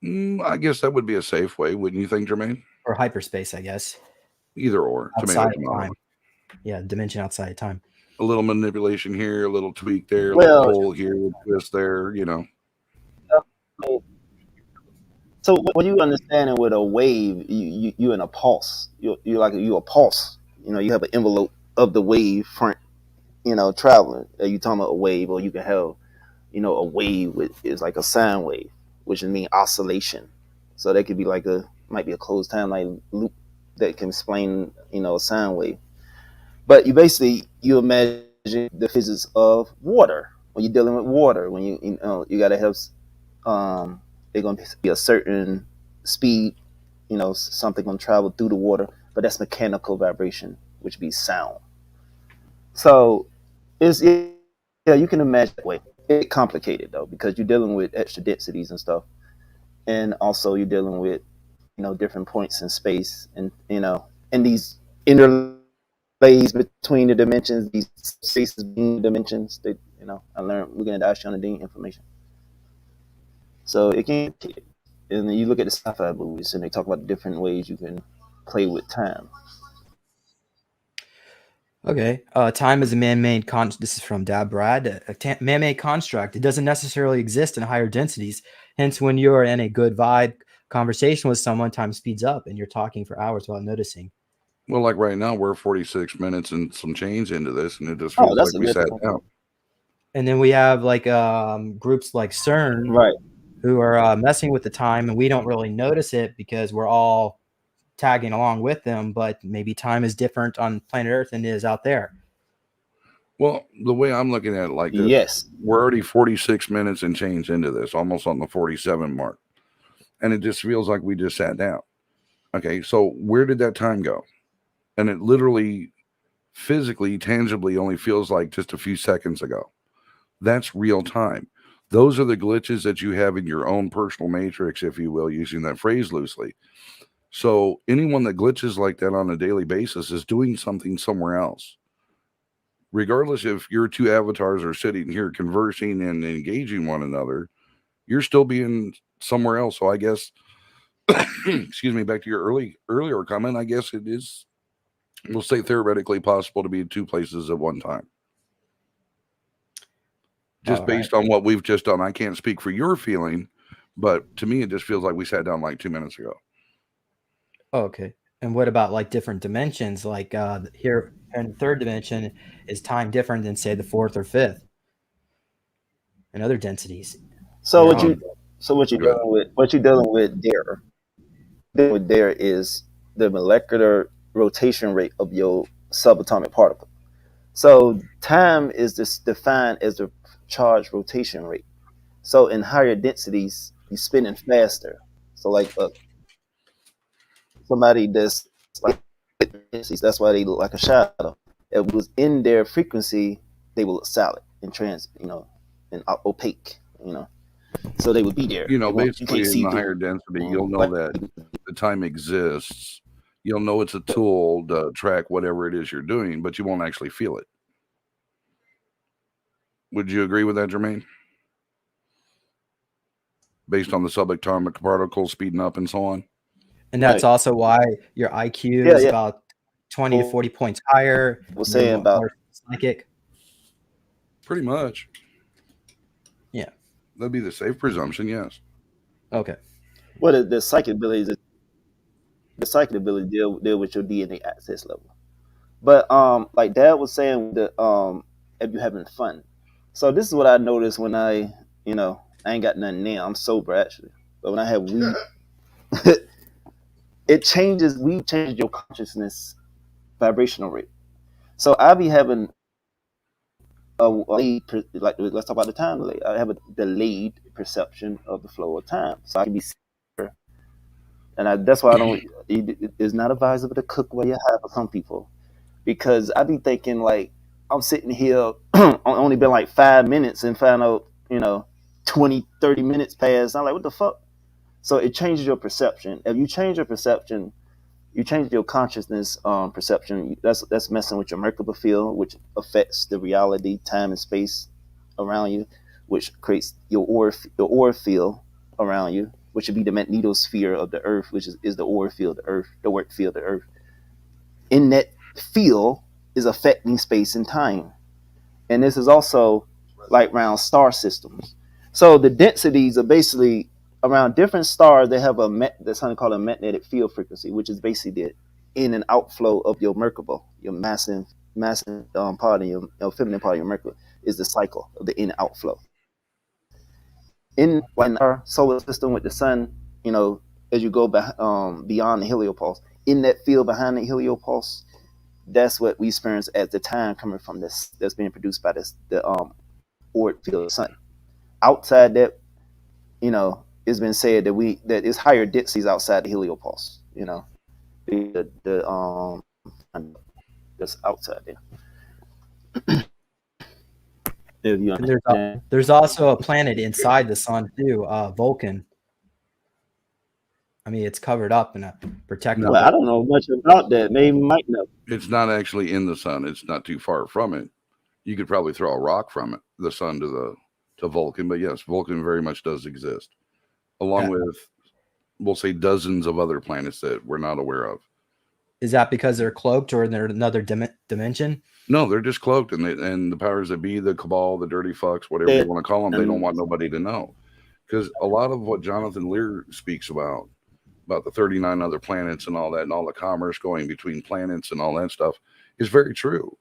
I guess that would be a safe way, wouldn't you think, Jermaine? Or hyperspace, I guess. Either or. Outside of time. Yeah, dimension outside of time. A little manipulation here, a little tweak there, a little pull here, a twist there, So what you understanding with a wave, you in a pulse. You a pulse. You have an envelope of the wave front, traveling. You talking about a wave, or you can have, a wave is like a sine wave, which would mean oscillation. So that could be might be a closed timeline loop that can explain, a sine wave. But you imagine the physics of water when you're dealing with water. When you gotta have, they're going to be a certain speed, something going to travel through the water, but that's mechanical vibration, which be sound. So it's yeah, you can imagine that way. It's complicated though because you're dealing with extra densities and stuff, and also you're dealing with different points in space, and and these interlays between the dimensions, these spaces between dimensions. That I learned we're going to ask you on the Dean information. So it can, and then you look at the sci-fi movies, and they talk about the different ways you can play with time. Okay. Time is a man-made this is from Dab Brad. Man-made construct. It doesn't necessarily exist in higher densities. Hence, when you're in a good vibe conversation with someone, time speeds up and you're talking for hours without noticing. Well, like right now, we're 46 minutes and some change into this, and it just Oh, feels that's like a we good sat thing. down. And then we have like groups like CERN Right. who are messing with the time, and we don't really notice it because we're all tagging along with them. But maybe time is different on planet Earth than it is out there. Well, the way I'm looking at it like this, Yes. we're already 46 minutes and change into this, almost on the 47 mark. And it just feels like we just sat down. Okay, so where did that time go? And it literally, physically, tangibly only feels like just a few seconds ago. That's real time. Those are the glitches that you have in your own personal matrix, if you will, using that phrase loosely. So anyone that glitches like that on a daily basis is doing something somewhere else. Regardless if your two avatars are sitting here conversing and engaging one another, you're still being somewhere else. So I guess, excuse me, back to your earlier comment, I guess it is, we'll say theoretically possible to be in two places at one time. Just based on what we've just done. I can't speak for your feeling, but to me, it just feels like we sat down like 2 minutes ago. Okay. And what about like different dimensions? Like here in the third dimension, is time different than say the fourth or fifth and other densities? So You know? what you're dealing with there is the molecular rotation rate of your subatomic particle. So time is just defined as the charge rotation rate. So in higher densities, you're spinning faster. So like somebody that's like that's why they look like a shadow. If it was in their frequency, they will look solid and and opaque. So they would be there. You know, You basically can't in see the through higher density, them. you'll know that the time exists. You'll know it's a tool to track whatever it is you're doing, but you won't actually feel it. Would you agree with that, Jermaine? Based on the subatomic particles speeding up and so on? And that's Right. also why your IQ Yeah, is yeah. about 20 to 40 points higher. Was You're saying about more psychic. Pretty much. Yeah. That'd be the safe presumption, yes. Okay. what the psychic abilities. The psychic ability deal with your DNA access level. But like Dad was saying, if you're having fun. So this is what I noticed when I ain't got nothing now. I'm sober actually, but when I have weed, it changes. Weed changes your consciousness vibrational rate. So I be having like let's talk about the time delay. I have a delayed perception of the flow of time, so I can be, and that's why I don't. It's not advisable to cook while you're high for some people, because I be thinking like I'm sitting here only been like 5 minutes and find out 20, 30 minutes pass. I'm like, what the fuck? So it changes your perception. If you change your perception, you change your consciousness perception. That's messing with your Merkaba field, which affects the reality, time, and space around you, which creates your aura field around you, which would be the magnetosphere of the Earth, which is the aura field of the Earth, the work field of the Earth. In that field is affecting space and time, and this is also like around star systems. So the densities are basically around different stars. They have that's something called a magnetic field frequency, which is basically the in and outflow of your Merkaba, your massive part of your feminine part of your Merkaba is the cycle of the in and outflow. In our solar system with the sun, as you go beyond the heliopause, in that field behind the heliopause, that's what we experience as the time coming from this that's being produced by the orbit field of the sun. Outside that, it's been said that it's higher densities outside the heliopause. The that's outside there. If you And understand. there's also a planet inside the sun too, Vulcan. I mean, it's covered up and protected. No. Well, I don't know much about that. Maybe Mike know. It's not actually in the sun. It's not too far from it. You could probably throw a rock from the sun to Vulcan, but yes, Vulcan very much does exist, along with, we'll say, dozens of other planets that we're not aware of. Is that because they're cloaked or they're another dimension? No, they're just cloaked, and the powers that be, the cabal, the dirty fucks, whatever you want to call them, they don't want nobody to know. Because a lot of what Jonathan Lear speaks about the 39 other planets and all that, and all the commerce going between planets and all that stuff, is very true.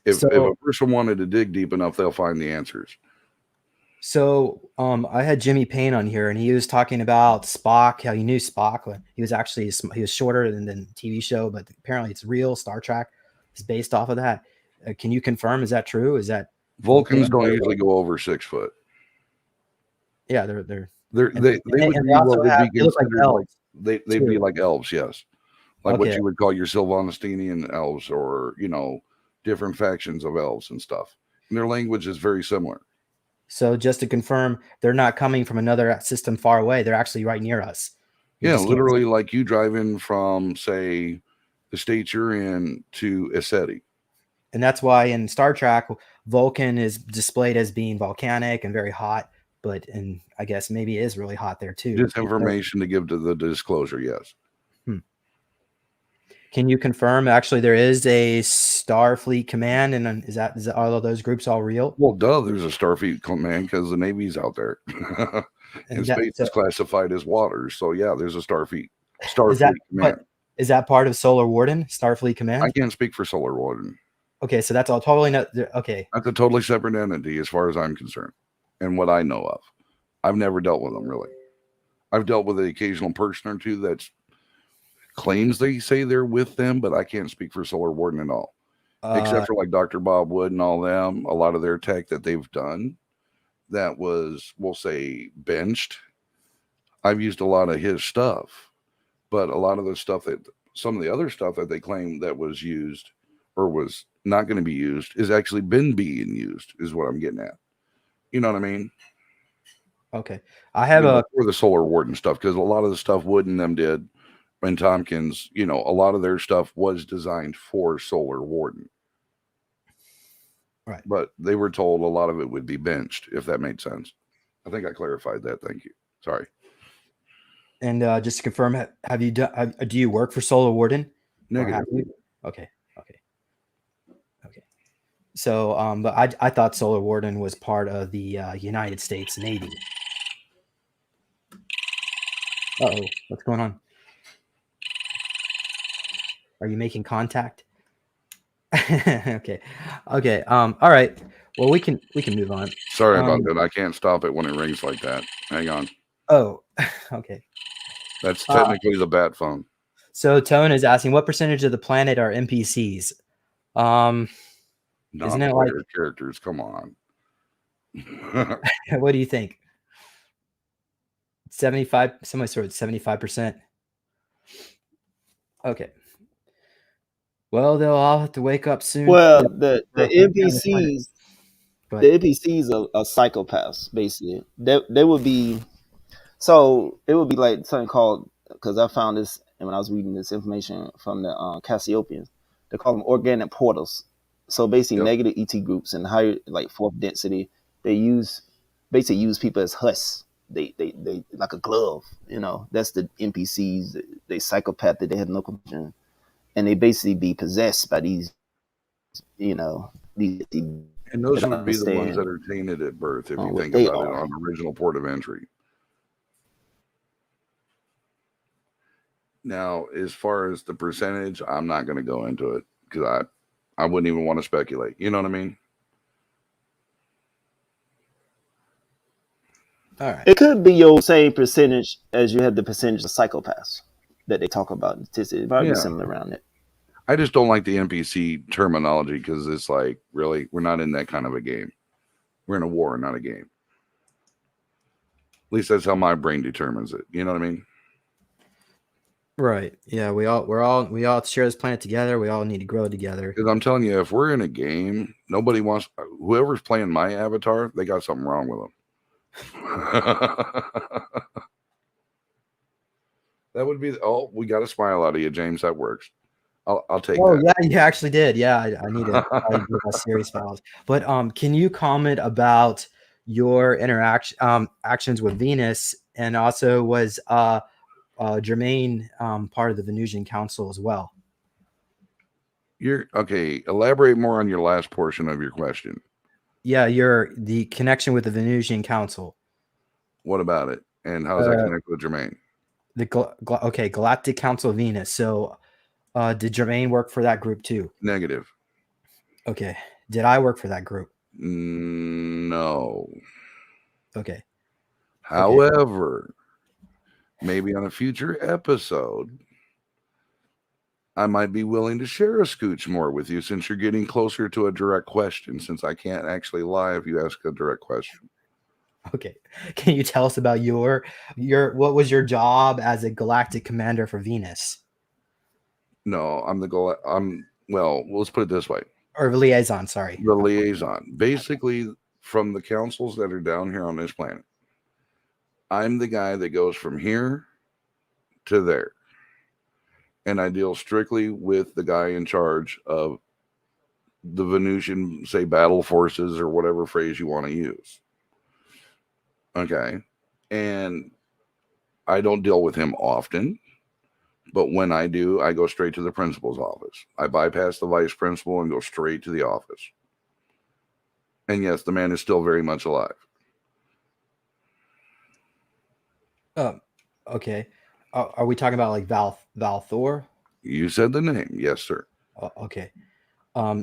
If a person wanted to dig deep enough, they'll find the answers. So I had Jimmy Payne on here, and he was talking about Spock, how he knew Spock. He was shorter than the TV show, but apparently it's real. Star Trek is based off of that. Can you confirm? Is that true? Is that Vulcans don't usually go over 6 foot? Yeah, they would be like elves, yes, like what you would call your Sylvanistinian elves, or different factions of elves and stuff. And their language is very similar. So just to confirm, they're not coming from another system far away. They're actually right near us. Yeah, literally, like you driving from, say, the state you're in to Eseti. And that's why in Star Trek, Vulcan is displayed as being volcanic and very hot, and I guess maybe it is really hot there too. Just information to give to the disclosure, yes. Can you confirm actually there is a Starfleet command, and is all of those groups all real? Well, duh, there's a Starfleet command because the Navy's out there. And space is classified as waters. So yeah, there's a Starfleet command. Is that part of Solar Warden, Starfleet command? I can't speak for Solar Warden. Okay, so that's all totally not okay. That's a totally separate entity as far as I'm concerned, and what I know of. I've never dealt with them, really. I've dealt with the occasional person or two that's claims they say they're with them, but I can't speak for Solar Warden at all. Except for like Dr. Bob Wood and all them, a lot of their tech that they've done that was, we'll say, benched. I've used a lot of his stuff, but a lot of the stuff some of the other stuff that they claim that was used or was not going to be used is actually been being used, is what I'm getting at. You know what I mean? Okay. I have for the Solar Warden stuff, because a lot of the stuff Wood and them did, and Tompkins, a lot of their stuff was designed for Solar Warden. Right. But they were told a lot of it would be benched, if that made sense. I think I clarified that. Thank you. Sorry. And just to confirm, do you work for Solar Warden? Negative. Okay. So, but I thought Solar Warden was part of the United States Navy. Uh-oh, what's going on? Are you making contact? Okay. All right. Well, we can move on. Sorry about that. I can't stop it when it rings like that. Hang on. Oh, okay. That's technically the bat phone. So Tone is asking, what percentage of the planet are NPCs? Isn't it like characters? Come on. What do you think? 75. Somebody sort of 75%. Okay. Well, they'll all have to wake up soon. Well, the NPCs, the NPCs are psychopaths, basically. They would be, so it would be like something called, because I found this when I was reading this information from the Cassiopeans. They call them organic portals. So basically, negative ET groups and higher, like fourth density, they basically use people as husks. They like a glove, That's the NPCs. They psychopath that they have no compassion. And they basically be possessed by these, these. And those would be the ones that are tainted at birth, if you think about it, on the original port of entry. Now, as far as the percentage, I'm not going to go into it because I wouldn't even want to speculate. You know what I mean? All right. It could be your same percentage as you have the percentage of psychopaths that they talk about. It might be similar around it. I just don't like the NPC terminology because it's like, really, we're not in that kind of a game. We're in a war, not a game. At least that's how my brain determines it. You know what I mean? Right. Yeah. We all share this planet together. We all need to grow together. Because I'm telling you, if we're in a game, nobody wants whoever's playing my avatar. They got something wrong with them. That would be. Oh, we got a smile out of you, James. That works. I'll take Oh that. yeah, you actually did. Yeah, I need to probably do my series files. But can you comment about your actions with Venus, and also was Jermaine part of the Venusian Council as well? You're okay. Elaborate more on your last portion of your question. Yeah, the connection with the Venusian Council. What about it? And how does that connect with Jermaine? Okay, Galactic Council of Venus. So, did Jermaine work for that group too? Negative. Okay. Did I work for that group? No. Okay. However, maybe on a future episode, I might be willing to share a scooch more with you since you're getting closer to a direct question, since I can't actually lie if you ask a direct question. Okay. Can you tell us about your what was your job as a galactic commander for Venus? No, well, let's put it this way. Or liaison, sorry. The liaison. Basically, from the councils that are down here on this planet, I'm the guy that goes from here to there. And I deal strictly with the guy in charge of the Venusian, say, battle forces or whatever phrase you want to use. Okay. And I don't deal with him often, but when I do, I go straight to the principal's office. I bypass the vice principal and go straight to the office. And yes, the man is still very much alive. Okay. Are we talking about like Val Thor? You said the name. Yes, sir. Okay.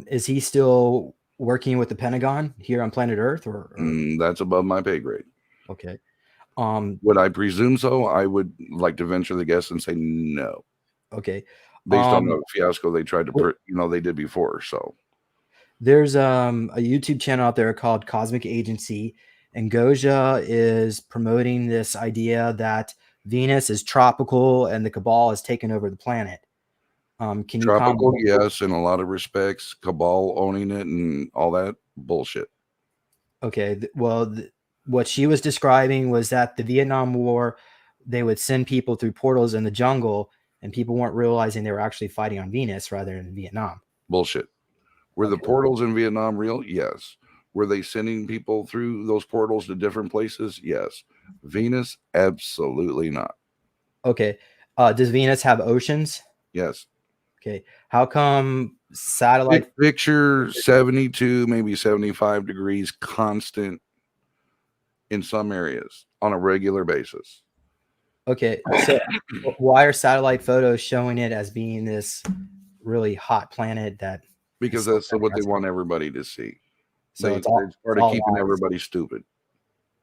Is he still working with the Pentagon here on planet Earth or? That's above my pay grade. Okay. Would I presume so? I would like to venture the guess and say no. Okay. Based on the fiasco they tried to, they did before. So there's a YouTube channel out there called Cosmic Agency, and Goja is promoting this idea that Venus is tropical and the Cabal has taken over the planet. Can you tropical? Yes, in a lot of respects. Cabal owning it and all that bullshit. Okay. Well, what she was describing was that the Vietnam War, they would send people through portals in the jungle, and people weren't realizing they were actually fighting on Venus rather than Vietnam. Bullshit. Were the portals in Vietnam real? Yes. Were they sending people through those portals to different places? Yes. Venus? Absolutely not. Okay. Does Venus have oceans? Yes. Okay. How come satellite picture 72, maybe 75 degrees constant in some areas on a regular basis? Okay. So why are satellite photos showing it as being this really hot planet that? Because that's what they want everybody to see. So it's part of keeping everybody stupid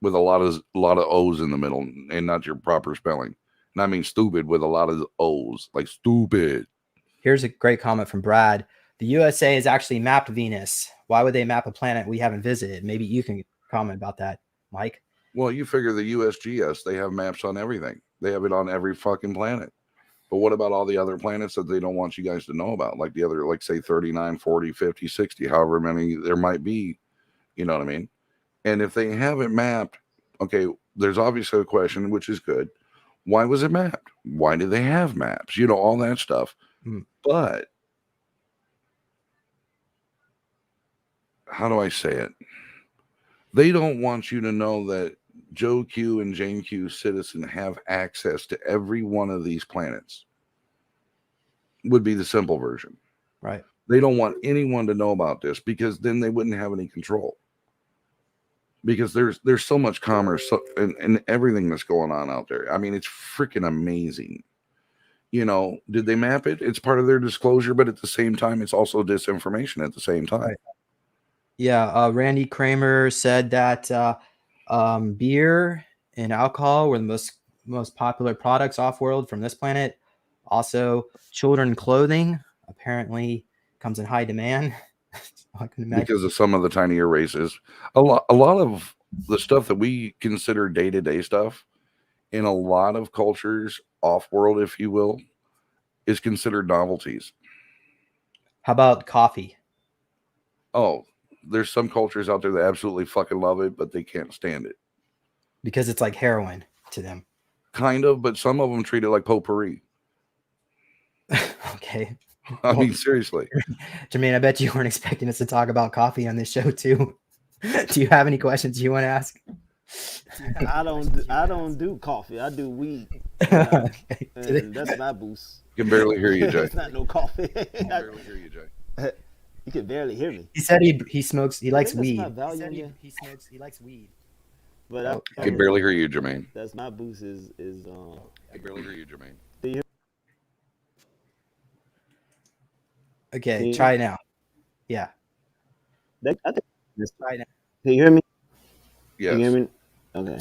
with a lot of O's in the middle and not your proper spelling. And I mean stupid with a lot of O's, like stupid. Here's a great comment from Brad. The USA has actually mapped Venus. Why would they map a planet we haven't visited? Maybe you can comment about that, Mike. Well, you figure the USGS, they have maps on everything. They have it on every fucking planet. But what about all the other planets that they don't want you guys to know about? Like the other, like say 39, 40, 50, 60, however many there might be. You know what I mean? And if they have it mapped, okay, there's obviously a question, which is good. Why was it mapped? Why do they have maps? You know, all that stuff. But how do I say it? They don't want you to know that Joe Q and Jane Q citizen have access to every one of these planets. Would be the simple version. Right. They don't want anyone to know about this because then they wouldn't have any control. Because there's so much commerce and everything that's going on out there. I mean, it's freaking amazing. You know, did they map it? It's part of their disclosure, but at the same time, it's also disinformation at the same time. Right. Yeah, Randy Kramer said that beer and alcohol were the most popular products off-world from this planet. Also, children clothing apparently comes in high demand. I can imagine. Because of some of the tinier races. A lot of the stuff that we consider day-to-day stuff in a lot of cultures off-world, if you will, is considered novelties. How about coffee? Oh, there's some cultures out there that absolutely fucking love it, but they can't stand it. Because it's like heroin to them. Kind of, but some of them treat it like potpourri. Okay. I mean, seriously. Jermaine, I bet you weren't expecting us to talk about coffee on this show too. Do you have any questions you want to ask? I don't do coffee. I do weed. Okay. And that's my boost. I can barely hear you, Jay. It's not no coffee. I can barely hear you, Jay. You can barely hear me. He said he smokes. He likes That's weed. my volume, yeah. He smokes. He likes weed. But I can barely hear you, Jermaine. that's my boost is I can barely hear you, Jermaine. Okay, See? try now. Yeah, I think that's try now. Can you hear me? Yes. Can you hear me? Okay.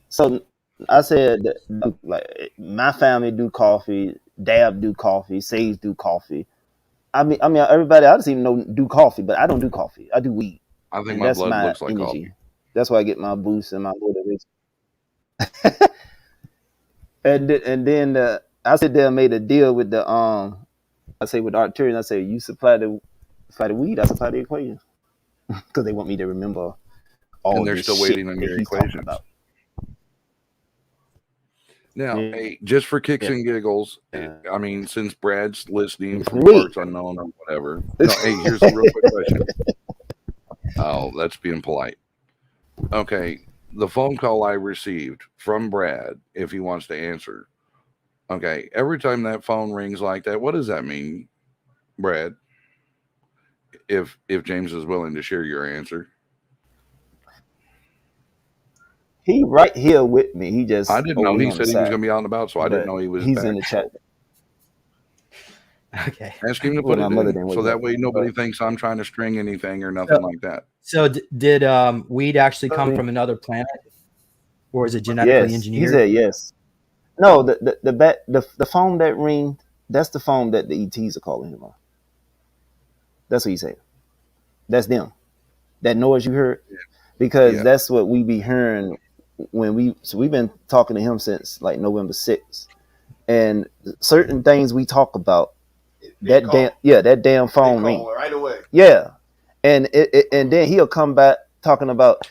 So I said that, like, my family do coffee, Dab do coffee, Sage do coffee. I mean everybody I just even know do coffee, but I don't do coffee. I do weed. I think And my that's blood my looks like energy. coffee. That's why I get my boost and my motivation. and then I sit there and made a deal with the I say with Arcturian, I say you supply the weed, I supply the equation. Because they want me to remember all And they're this still shit waiting on that your he's talking equations. about. Now, Yeah. hey, just for kicks Yeah. and giggles, Yeah. I mean, since Brad's listening from Wait. parts unknown or whatever. No, hey, here's a real quick question. Oh, that's being polite. Okay, the phone call I received from Brad, if he wants to answer. Okay, every time that phone rings like that, what does that mean, Brad? If James is willing to share your answer. He right here with me. He just I didn't know. over He here on said the he was side. going to be out and about, so I didn't But know he was he's back. in the chat. Okay. Ask him to Well, put my it mother in, didn't so wake that up. way nobody thinks I'm trying to string anything or nothing like that. So did weed actually come from another planet, or is it genetically Yes, engineered? he said yes. No, the phone that ring, that's the phone that the ETs are calling him on. That's what he said. That's them. That noise you heard, because that's what we be hearing when we've been talking to him since like November 6th, and certain things we talk about. That damn phone ring right away. Yeah, and then he'll come back talking about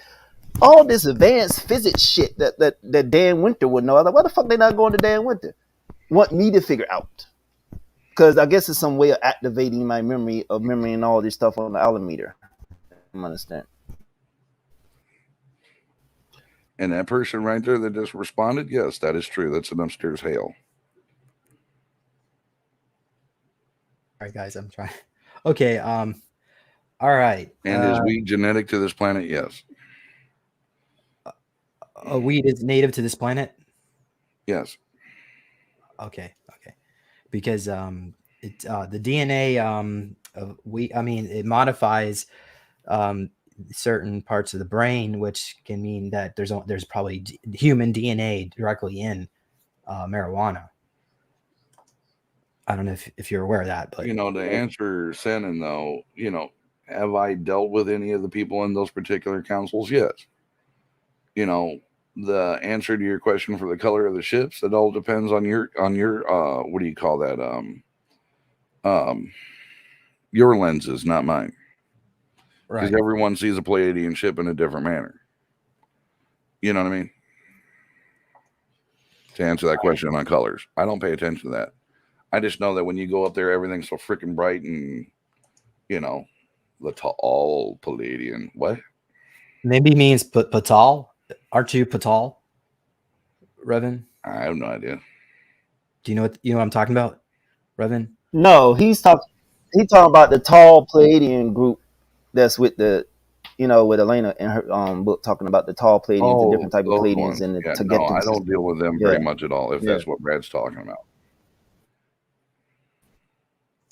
all this advanced physics shit that Dan Winter would know. I was like, why the fuck they not going to Dan Winter? Want me to figure out? Because I guess it's some way of activating my memory and all this stuff on the Alameter. I understand. And that person right there that just responded, yes, that is true. That's an upstairs hail. All right, guys, I'm trying. Okay. All right. And is weed genetic to this planet? Yes. Weed is native to this planet. Yes. Okay. Because it the DNA it modifies certain parts of the brain, which can mean that there's probably human DNA directly in marijuana. I don't know if you're aware of that, but to answer Senan though, have I dealt with any of the people in those particular councils? Yes. The answer to your question for the color of the ships, it all depends on your what do you call that? Your lenses, not mine. Because right. everyone sees a Pleiadian ship in a different manner. You know what I mean? To answer that question on colors, I don't pay attention to that. I just know that when you go up there, everything's so freaking bright and, the tall Palladian. What? Maybe means Patal. Aren't you Patal, Revan? I have no idea. Do you know what I'm talking about, Revan? No, he's talking about the tall Pleiadian group that's with with Elena in her book, talking about the tall Pleiadians, the different type of Pleiadians, and I don't deal with them very much at all. If that's what Brad's talking about.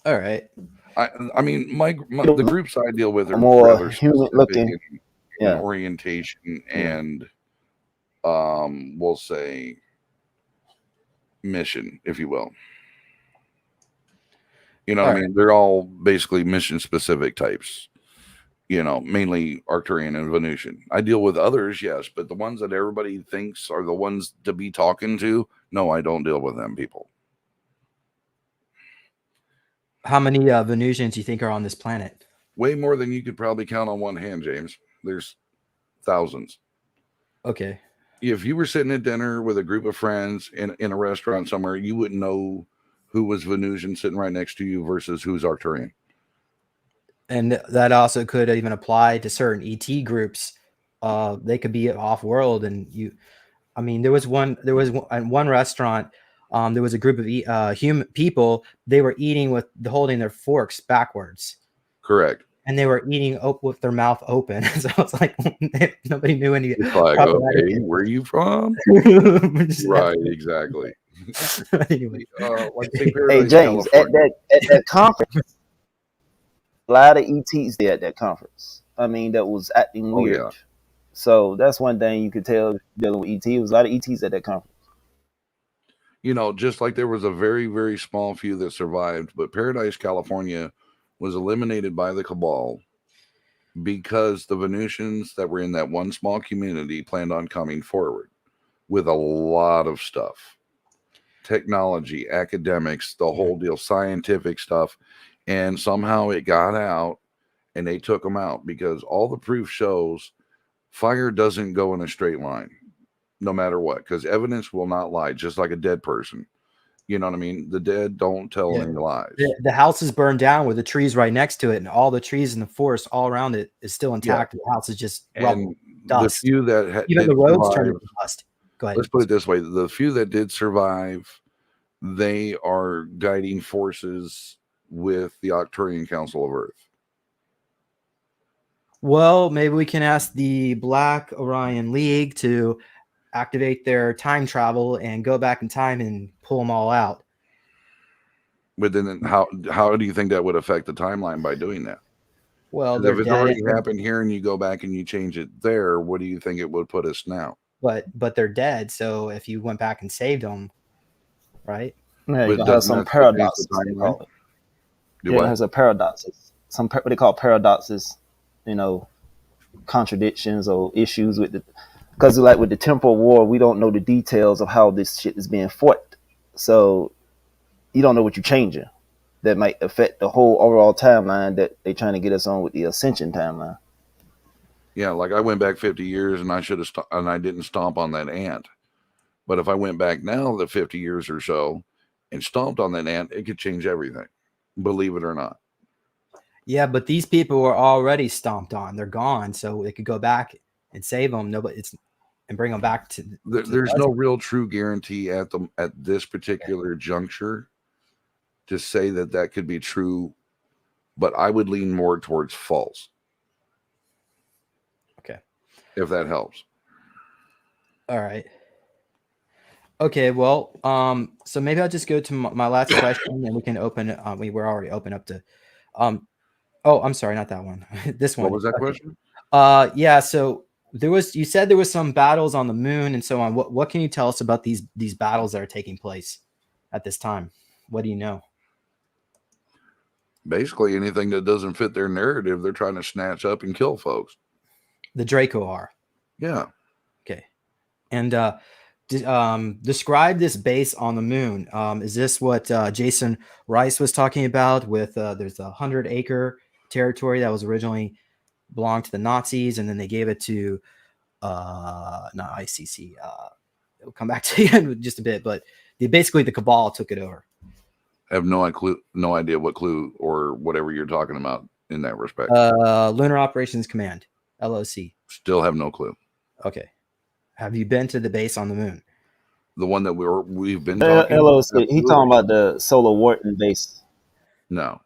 All right. I mean, the groups I deal with are more rather human looking in orientation and we'll say mission, if you will. What I mean? They're all basically mission specific types. Mainly Arcturian and Venusian. I deal with others, yes, but the ones that everybody thinks are the ones to be talking to, no, I don't deal with them people. How many Venusians do you think are on this planet? Way more than you could probably count on one hand, James. There's thousands. Okay. If you were sitting at dinner with a group of friends in a restaurant somewhere, you wouldn't know who was Venusian sitting right next to you versus who's Arcturian. And that also could even apply to certain ET groups. They could be off-world, and I mean, there was one restaurant. There was a group of human people. They were eating holding their forks backwards. Correct. And they were eating with their mouth open. So it's like nobody knew any. It's like, okay, where are you from? Right, exactly. Anyway. Hey James, at that conference, a lot of ETs there at that conference. I mean, that was acting weird. Yeah. So that's one thing you could tell dealing with ET. It was a lot of ETs at that conference. You know, just like there was a very, very small few that survived, but Paradise, California was eliminated by the Cabal because the Venusians that were in that one small community planned on coming forward with a lot of stuff. Technology, academics, the whole deal, scientific stuff. And somehow it got out and they took them out because all the proof shows fire doesn't go in a straight line, no matter what, because evidence will not lie, just like a dead person. You know what I mean? The dead don't tell any lies. The house is burned down with the trees right next to it, and all the trees in the forest all around it is still intact. Yeah. The house is just rubble, dust. The few that even the roads turned into dust. Go ahead. Let's put it this way: the few that did survive, they are guiding forces with the Arcturian Council of Earth. Well, maybe we can ask the Black Orion League to activate their time travel and go back in time and pull them all out. But then how do you think that would affect the timeline by doing that? Well, if it's already happened here and you go back and you change it there, what do you think it would put us now? But they're dead. So if you went back and saved them, right? Yeah, you have some paradoxes. It has a paradoxes. Some what they call paradoxes, contradictions or issues with because like with the temporal war, we don't know the details of how this shit is being fought. So you don't know what you're changing. That might affect the whole overall timeline that they're trying to get us on with the Ascension timeline. Yeah, like I went back 50 years and I should have and I didn't stomp on that ant. But if I went back now the 50 years or so and stomped on that ant, it could change everything. Believe it or not. Yeah, but these people were already stomped on. They're gone, so they could go back and save them. And bring them back to. There's no real true guarantee at this particular juncture to say that could be true, but I would lean more towards false. Okay, if that helps. All right. Okay, well, so maybe I'll just go to my last question, and we can open it. We were already open up to. Oh, I'm sorry, not that one. This one. What was that question? Yeah. So you said there was some battles on the moon and so on. What can you tell us about these battles that are taking place at this time? What do you know? Basically, anything that doesn't fit their narrative, they're trying to snatch up and kill folks. The Draco are. Yeah. Okay. And describe this base on the moon. Is this what Jason Rice was talking about with there's a 100-acre territory that was originally belonged to the Nazis, and then they gave it to not ICC. It'll come back to you in just a bit, but basically the Cabal took it over. I have no idea what clue or whatever you're talking about in that respect. Lunar Operations Command, LOC. Still have no clue. Okay. Have you been to the base on the moon? The one that we've been talking LOC. He talking about the Solar Wharton base. No.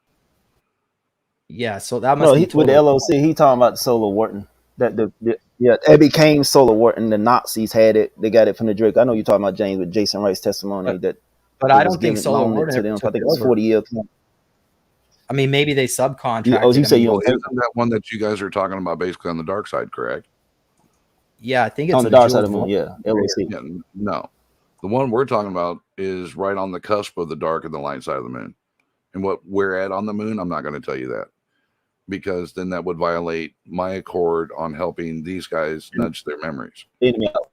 Yeah, so that must be with the LOC. He talking about the Solar Wharton. It became Solar Wharton. The Nazis had it. They got it from the Drake. I know you're talking about James with Jason Rice's testimony but I don't think Solar Wharton to them. I think it was 40 years. I mean, maybe they subcontracted. You say isn't that one that you guys are talking about basically on the dark side, correct? Yeah, I think it's on the dark side of the moon. Yeah, LOC. Yeah, no, the one we're talking about is right on the cusp of the dark and the light side of the moon. And what we're at on the moon, I'm not going to tell you that, because then that would violate my accord on helping these guys nudge their memories. Enemy out.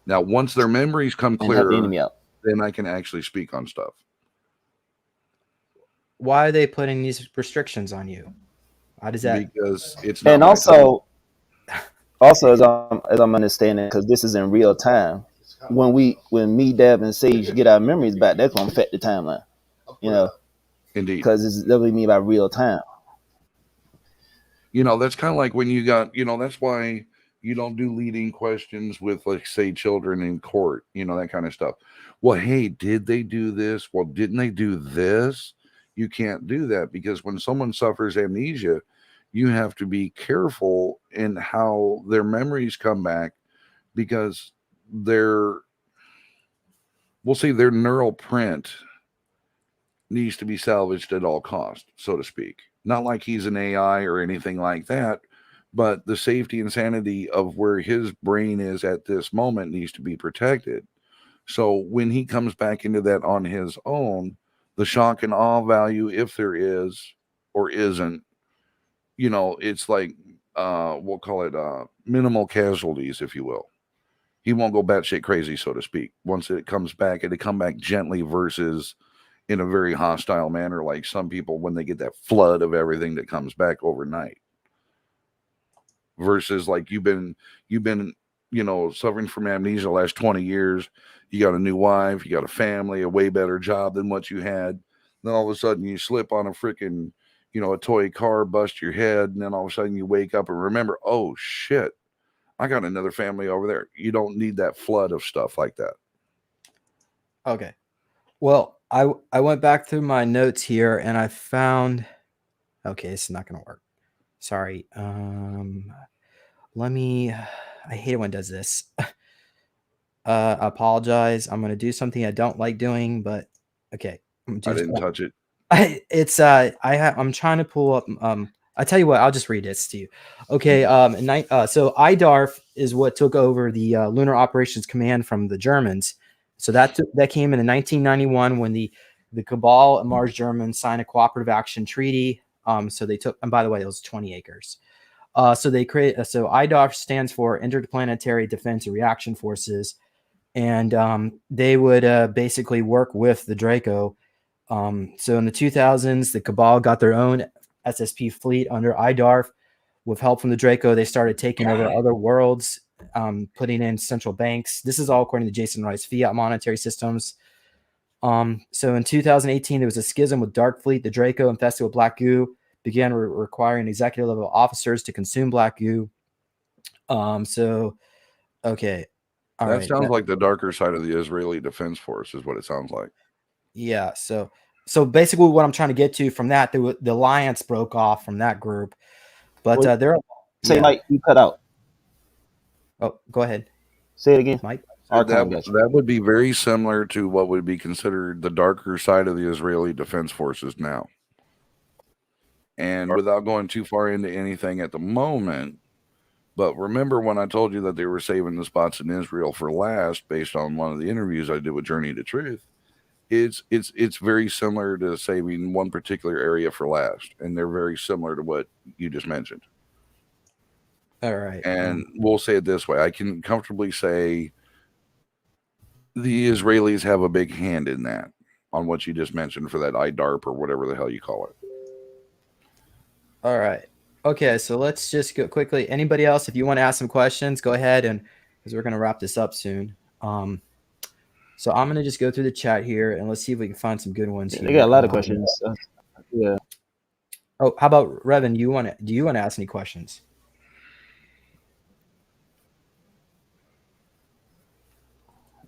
Now, once their memories come clear, the enemy out. then I can actually speak on stuff. why are they putting these restrictions on you? How does that? Because it's not And my time. also as I'm understanding, because this is in real time. When me, Deb, and Sage get our memories back, that's gonna affect the timeline. You know, Indeed. because that's what we mean by real time. That's kind of like when you got, that's why you don't do leading questions with, like, say, children in court, that kind of stuff. Well, hey, did they do this? Well, didn't they do this? You can't do that, because when someone suffers amnesia, you have to be careful in how their memories come back, because we'll say their neural print needs to be salvaged at all cost, so to speak. Not like he's an AI or anything like that, but the safety and sanity of where his brain is at this moment needs to be protected. So when he comes back into that on his own, the shock and awe value, if there is or isn't, it's like, we'll call it minimal casualties, if you will. He won't go batshit crazy, so to speak. Once it comes back, it'll come back gently versus in a very hostile manner, like some people when they get that flood of everything that comes back overnight. Versus like you've been suffering from amnesia the last 20 years. You got a new wife, you got a family, a way better job than what you had. Then all of a sudden you slip on a freaking, a toy car, bust your head, and then all of a sudden you wake up and remember, oh shit, I got another family over there. You don't need that flood of stuff like that. Okay. Well, I went back through my notes here and I found. Okay, this is not going to work. Sorry. Let me. I hate it when it does this. I apologize. I'm going to do something I don't like doing, but okay. I didn't touch it. I'm trying to pull up. I tell you what, I'll just read this to you. Okay. So IDARF is what took over the Lunar Operations Command from the Germans. So that came in 1991 when the Cabal and Mars Germans signed a cooperative action treaty. So they took, and by the way, it was 20 acres. So they create. So IDARF stands for Interplanetary Defense and Reaction Forces, and they would basically work with the Draco. So in the 2000s, the Cabal got their own SSP fleet under IDARF. With help from the Draco, they started taking over other worlds, putting in central banks. This is all according to Jason Rice fiat monetary systems. So in 2018, there was a schism with Dark Fleet. The Draco, infested with black goo, began requiring executive level officers to consume black goo. Okay. All that right. Sounds like the darker side of the Israeli Defense Force is what it sounds like. Yeah. So basically what I'm trying to get to from that, the alliance broke off from that group, but they're. Say, Mike, you cut out. Oh, go ahead. Say it again, Mike. That would be very similar to what would be considered the darker side of the Israeli Defense Forces now. And without going too far into anything at the moment, but remember when I told you that they were saving the spots in Israel for last based on one of the interviews I did with Journey to Truth, it's very similar to saving one particular area for last. And they're very similar to what you just mentioned. All right. And we'll say it this way. I can comfortably say the Israelis have a big hand in that, on what you just mentioned for that IDARP or whatever the hell you call it. All right. Okay, so let's just go quickly. Anybody else, if you want to ask some questions, go ahead, and because we're going to wrap this up soon. So I'm going to just go through the chat here, and let's see if we can find some good ones here. They got a lot of questions. Yeah. Oh, how about Revan? Do you want to ask any questions?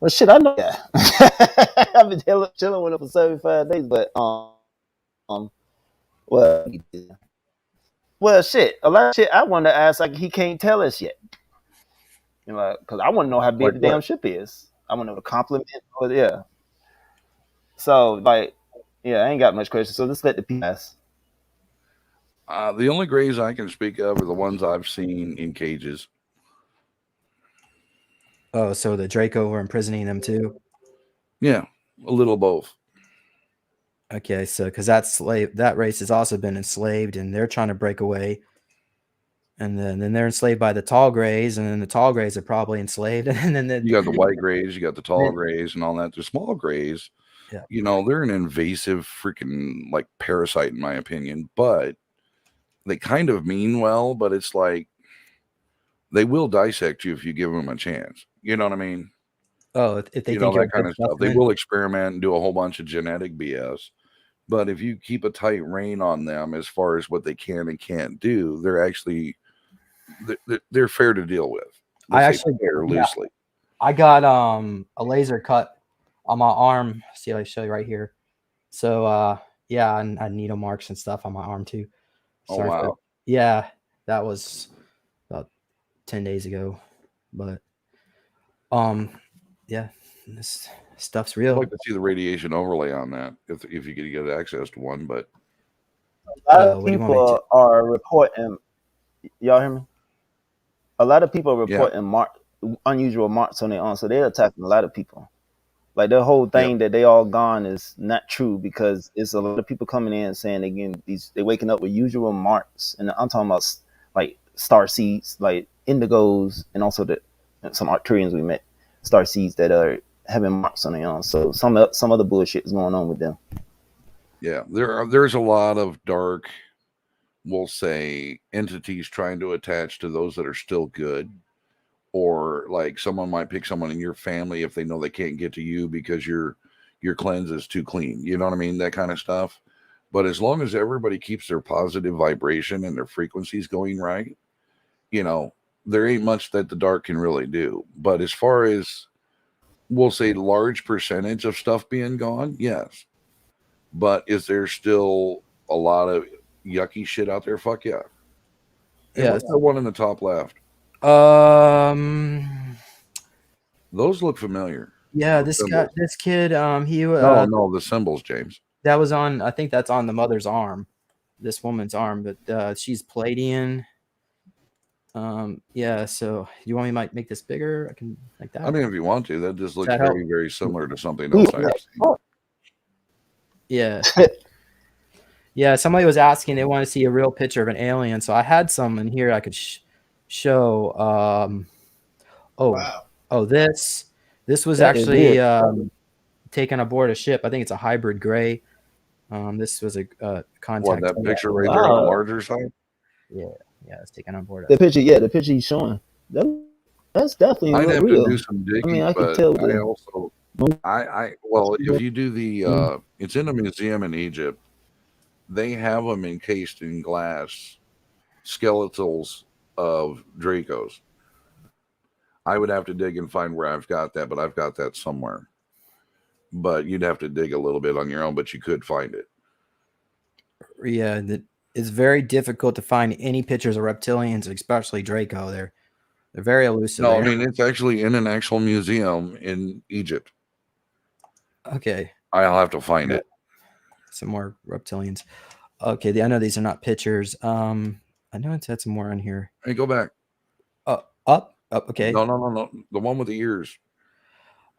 Well, shit, I know that. I've been chilling with him for 75 days, but well, shit, a lot of shit I want to ask, like he can't tell us yet. Because I want to know how big the damn ship is. I want to know the compliment. Yeah. So, I ain't got much questions. So let's let the people ask. The only grays I can speak of are the ones I've seen in cages. Oh, so the Draco were imprisoning them too? Yeah, a little both. Okay, so because that race has also been enslaved, and they're trying to break away. And then they're enslaved by the tall grays, and then the tall grays are probably enslaved. And then you got the white grays, you got the tall grays, and all that. The small grays, Yeah. You know, they're an invasive freaking like parasite, in my opinion, but they kind of mean well, but it's like they will dissect you if you give them a chance. You know what I mean? Oh, if they You know, think you're a that kind good of stuff. They specimen. will experiment and do a whole bunch of genetic BS. But if you keep a tight rein on them as far as what they can and can't do, they're actually they're fair to deal with. I Let's say actually, fair yeah, loosely. I got a laser cut on my arm. See, I show you right here. So yeah, and I needle marks and stuff on my arm too. Oh Sorry for that. wow. Yeah, that was about 10 days ago. But yeah, this stuff's I'd real. like to see the radiation overlay on that if you could get access to one, but A lot of What do you want me to? people are reporting. Y'all hear me? A lot of people are yeah. reporting unusual marks on their arm, so they're attacking a lot of people. Like the whole thing that they all gone is not true, because it's a lot of people coming in saying they waking up with usual marks, and I'm talking about like star seeds, like indigos, and also some Arcturians we met, star seeds that are having marks on their arm. So some other bullshit is going on with them. Yeah, there's a lot of dark, we'll say, entities trying to attach to those that are still good. Or like someone might pick someone in your family if they know they can't get to you because your cleanse is too clean. You know what I mean? That kind of stuff. But as long as everybody keeps their positive vibration and their frequencies going right, you know, there ain't much that the dark can really do. But as far as we'll say large percentage of stuff being gone, yes. But is there still a lot of yucky shit out there? Fuck yeah. Hey, Yeah. what's that one in the top left? Those look familiar. Yeah, Those this kid, he no, the symbols, James. that was on. I think that's on the mother's arm, this woman's arm, but she's Palladian. Yeah. So you want me to make this bigger? I can like that. I mean, if you want to, that just looks that very, help? very similar to something else I've seen. Yeah. Yeah. Somebody was asking; they want to see a real picture of an alien. So I had some in here I could show. This was That is actually weird. taken aboard a ship. I think it's a hybrid gray. This was a contact. What, that picture right there on the larger side? Yeah, it's taken on board. The picture he's showing. That's definitely I'd have real. to do some digging. I mean, I could but tell. well, if you do the, it's in a museum in Egypt. They have them encased in glass skeletals of Dracos. I would have to dig and find where I've got that, but I've got that somewhere. But you'd have to dig a little bit on your own, but you could find it. Yeah, it's very difficult to find any pictures of reptilians, especially Draco. They're very elusive. No, I mean, it's actually in an actual museum in Egypt. Okay. I'll have to find it. Some more reptilians. Okay, I know these are not pictures. I know it's had some more on here. Hey, go back. Up. Okay. No. The one with the ears.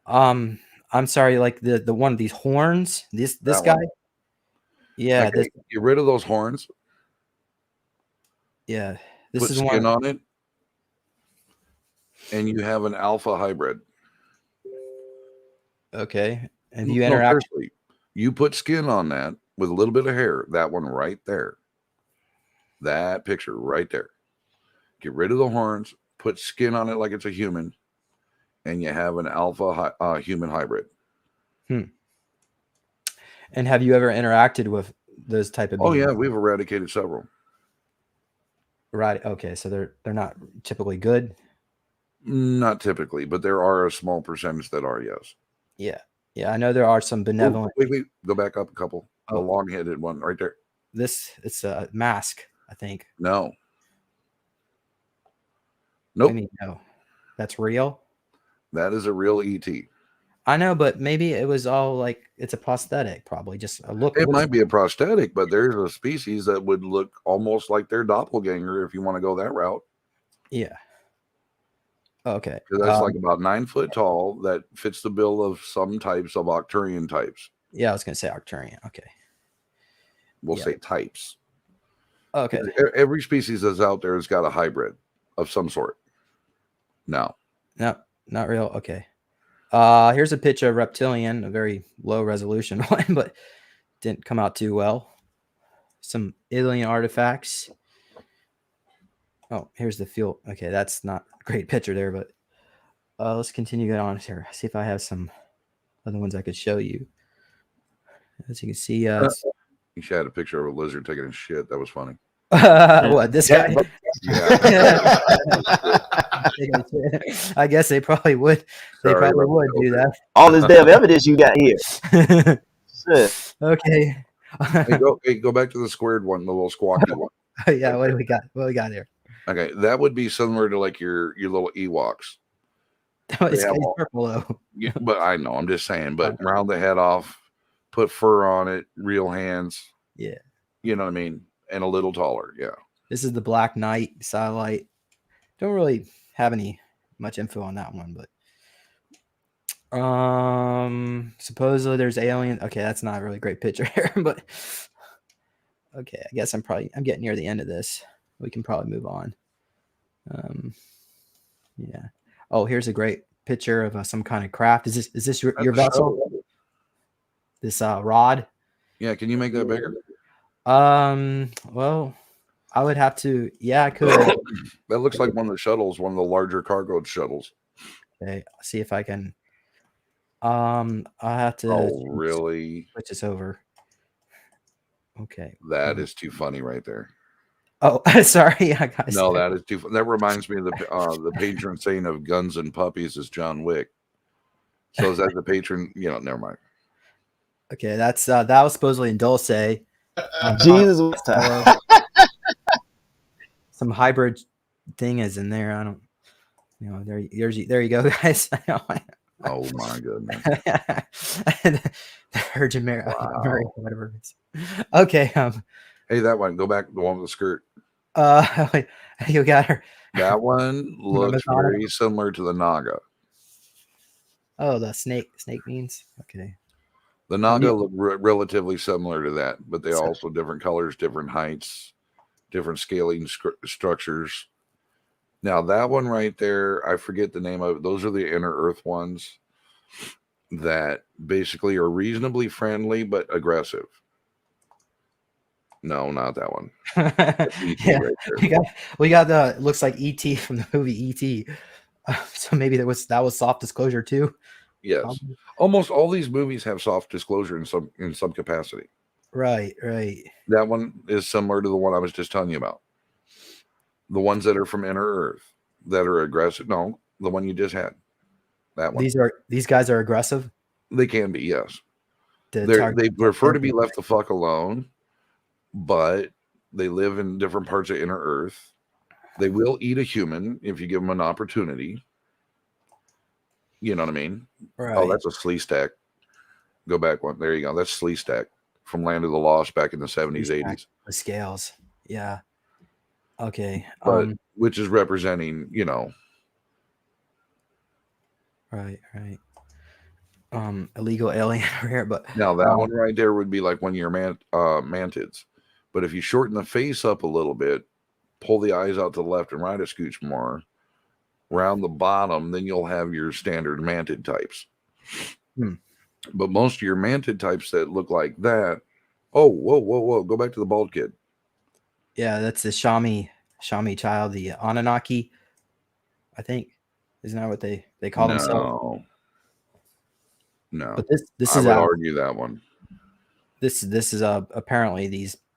I'm sorry, like the one of these horns. This guy. One. Yeah. Okay, get rid of those horns. Yeah. Put skin on it. And you have an alpha hybrid. Okay. And you interact. Seriously, you put skin on that with a little bit of hair. That one right there. That picture right there. Get rid of the horns. Put skin on it like it's a human. And you have an alpha human hybrid. And have you ever interacted with those type of beings? Oh yeah, we've eradicated several. Right. Okay. So they're not typically good. Not typically, but there are a small percentage that are, yes. Yeah. I know there are some benevolent. Wait. Go back up a couple. The long-headed one right there. It's a mask, I think. No. Nope. I mean, no. That's real? That is a real ET. I know, but maybe it was all like it's a prosthetic, probably just a look. It might be a prosthetic, but there's a species that would look almost like their doppelganger if you want to go that route. Yeah. Okay. Because that's like about 9 foot tall. That fits the bill of some types of Arcturian types. Yeah, I was going to say Arcturian. Okay. We'll say types. Okay. Every species that's out there has got a hybrid of some sort. No. Not real. Okay. Here's a picture of Reptilian, a very low resolution one, but didn't come out too well. Some alien artifacts. Oh, here's the fuel. Okay, that's not a great picture there, but let's continue on here. See if I have some other ones I could show you. As you can see, You should have had a picture of a lizard taking a shit. That was funny. what, this guy? Yeah. I guess they probably would. They Sorry, probably would do that. All this damn evidence you got here. Shit. Okay. Go back to the squared one, the little squawky one. Yeah, what do we got? What do we got here? Okay, that would be similar to like your little Ewoks. It's have all- purple though. Yeah, but I know, I'm just saying. But round the head off, put fur on it, real hands. Yeah. You know what I mean? And a little taller. Yeah. This is the Black Knight satellite. Don't really have any much info on that one, but supposedly there's alien. Okay, that's not a really great picture here, but okay, I guess I'm getting near the end of this. We can probably move on. Yeah. Oh, here's a great picture of some kind of craft. Is this your vessel? This rod? Yeah, can you make that bigger? Well, I would have to. Yeah, I could. That looks like one of the shuttles, one of the larger cargo shuttles. Okay, I'll see if I can. I have to. Oh, really? Switch this over. Okay. That is too funny right there. Oh, sorry. No, that is too. That reminds me of the patron saint of guns and puppies is John Wick. So is that the patron? Never mind. Okay, that was supposedly in Dulce. Jesus was time. Some hybrid thing is in there. I don't. There you go, guys. Oh my goodness. The Virgin Mary, Wow. America, whatever it is. Okay. Hey, that one. Go back to the one with the skirt. You got her. That one looks very similar to the Naga. Oh, the snake means. Okay. The Naga look relatively similar to that, but they also different colors, different heights, different scaling structures. Now that one right there, I forget the name of it. Those are the inner Earth ones that basically are reasonably friendly but aggressive. No, not that one. Yeah, right, we got the looks like ET from the movie ET. So maybe that was soft disclosure too. Yes, almost all these movies have soft disclosure in some capacity. Right. That one is similar to the one I was just telling you about. The ones that are from inner Earth that are aggressive. No, the one you just had. That one. These guys are aggressive. They can be, yes. They prefer to be left the fuck alone, but they live in different parts of inner Earth. They will eat a human if you give them an opportunity. You know what I mean? Right. Oh, that's a Slee stack. Go back one. There you go. That's Slee stack from Land of the Lost back in the 70s, 80s. The scales. Yeah. Okay. But which is representing, Right. Illegal alien here, but now that one right there would be like one of your mantids. But if you shorten the face up a little bit, pull the eyes out to the left and right a scooch more, round the bottom, then you'll have your standard mantid types. But most of your mantid types that look like that, whoa, go back to the bald kid. Yeah, that's the Shami child, the Anunnaki, I think. Isn't that what they call themselves? No. But this I is would argue that one. This is apparently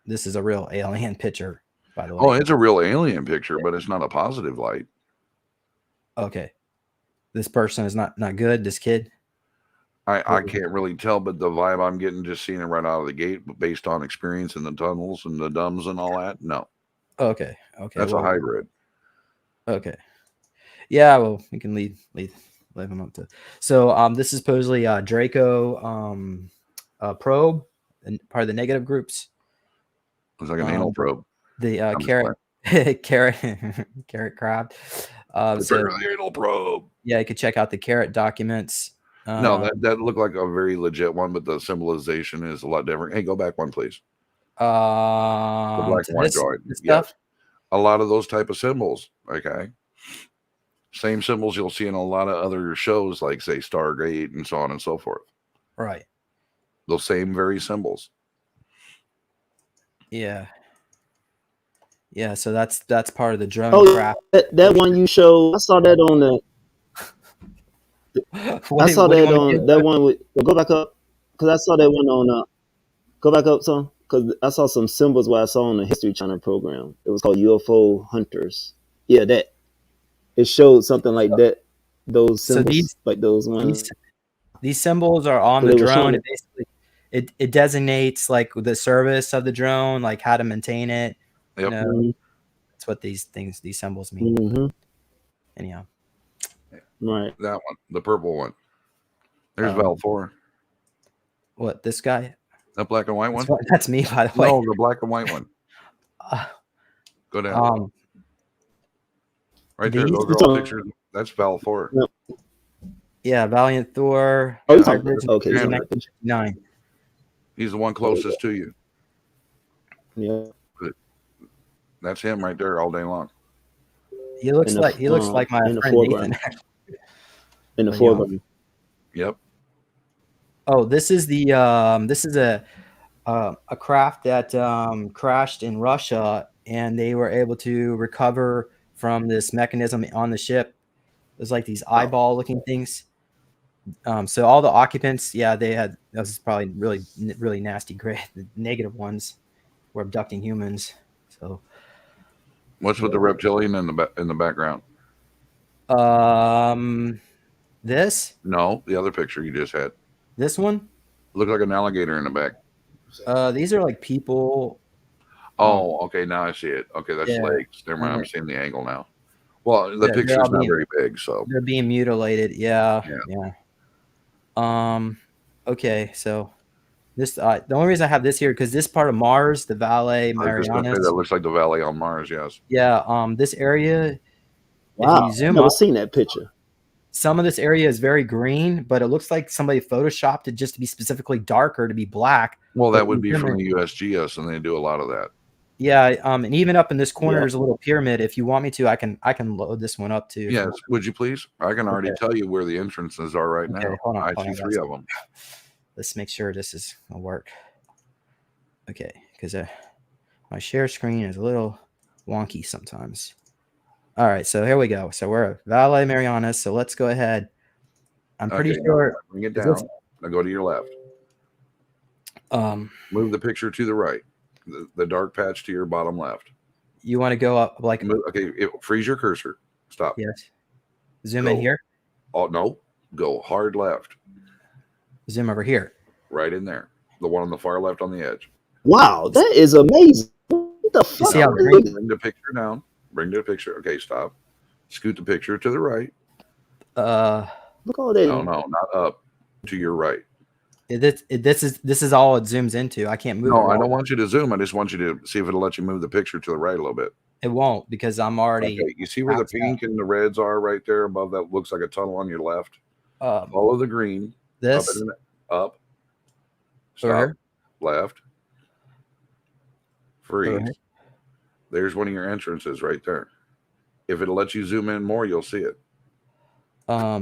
this is a real alien picture, by the way. Oh, it's a real alien picture, but it's not a positive light. Okay. This person is not good, this kid. I can't really tell, but the vibe I'm getting just seeing it right out of the gate, based on experience in the tunnels and the dumbs and all that. No. Okay. That's a hybrid. Okay. Yeah, well, we can leave him up to. So this is supposedly Draco probe, and part of the negative groups. It's like an anal probe. The carrot crab. The anal probe. Yeah, you could check out the carrot documents. No, that looked like a very legit one, but the symbolization is a lot different. Hey, go back one, please. The black and white drawing. Stuff. A lot of those type of symbols. Okay. Same symbols you'll see in a lot of other shows, like say Stargate and so on and so forth. Right. Those same very symbols. Yeah. Yeah. So that's part of the drone Oh, craft. that one you showed. I saw that on the. What I do- saw what do you that want me to on do? that one with. Go back up, because I saw that one on. Go back up some, because I saw some symbols where I saw on the History Channel program. It was called UFO Hunters. Yeah, that it showed something like that. Those So symbols, like those ones. these symbols are on So the they were showing drone. It basically it designates like the service of the drone, like how to maintain it. Yep. You know, that's what these symbols mean. Mm-hmm. Anyhow, Right. That one, the purple one. There's Um, Val 4. what, this guy? That black and white one? That's me, by the way. No, the black and white one. Go down. Right there. these- Those are all pictures. That's Val 4. Yeah, Valiant Thor. Oh, Okay, Yeah. 1959. He's the one closest to you. Yeah. That's him right there all day long. He looks In the- like my in the friend foreground. Nathan. In the Yeah. foreground. Yep. Oh, this is the a craft that crashed in Russia, and they were able to recover from this mechanism on the ship. There's like these eyeball-looking things. So all the occupants, yeah, they had. This is probably really nasty gray. The negative ones were abducting humans. So, What's with the reptilian in the background? this No, the other picture you just had. this one. Looked like an alligator in the back. These are like people. Oh, okay. Now I see it. Okay, that's Yeah. legs. Never mind. I'm seeing the angle now. Well, the Yeah, picture's they're all not being- very big, so They're being mutilated. Yeah. Yeah. Okay. So this the only reason I have this here because this part of Mars, the Valle I was just gonna say Marianas. that looks like the valley on Mars. Yes. Yeah. This area. Wow. If you I've zoom never up, seen that picture. some of this area is very green, but it looks like somebody photoshopped it just to be specifically darker to be black. Well, But that would be zoom from in- the USGS, and they do a lot of that. Yeah. And even up in this corner, Yeah. there's a little pyramid. If you want me to, I can load this one up too. if you Yes. want. Would you please? I can already tell you where the entrances are right Okay, now. hold on, I hold see on, 3 guys. of them. Let's make sure this is gonna work. Okay, because my share screen is a little wonky sometimes. All right, so here we go. So we're at Valle Marianas. So let's go ahead. I'm pretty Okay, sure. Bring it is down. this- Now go to your left. Move the picture to the right. The dark patch to your bottom left. You want to go up like Freeze your cursor. Stop. yes. Zoom in Go. here. Oh no. Go hard left. Zoom over here. Right in there. The one on the far left on the edge. Wow, that is amazing. What the fuck? see how Now, green- bring the picture down. Bring the picture. Okay, stop. Scoot the picture to the right. Look all that. No, not up. To your right. This is all it zooms into. I can't move. No, it I all. don't want you to zoom. I just want you to see if it'll let you move the picture to the right a little bit. It won't because I'm already. Okay, you see where the That's pink and the reds are right there above that looks like a tunnel on your left? Follow the green. This. Up. Over Stop. here? Left. Freeze. Over here? There's one of your entrances right there. If it'll let you zoom in more, you'll see it. There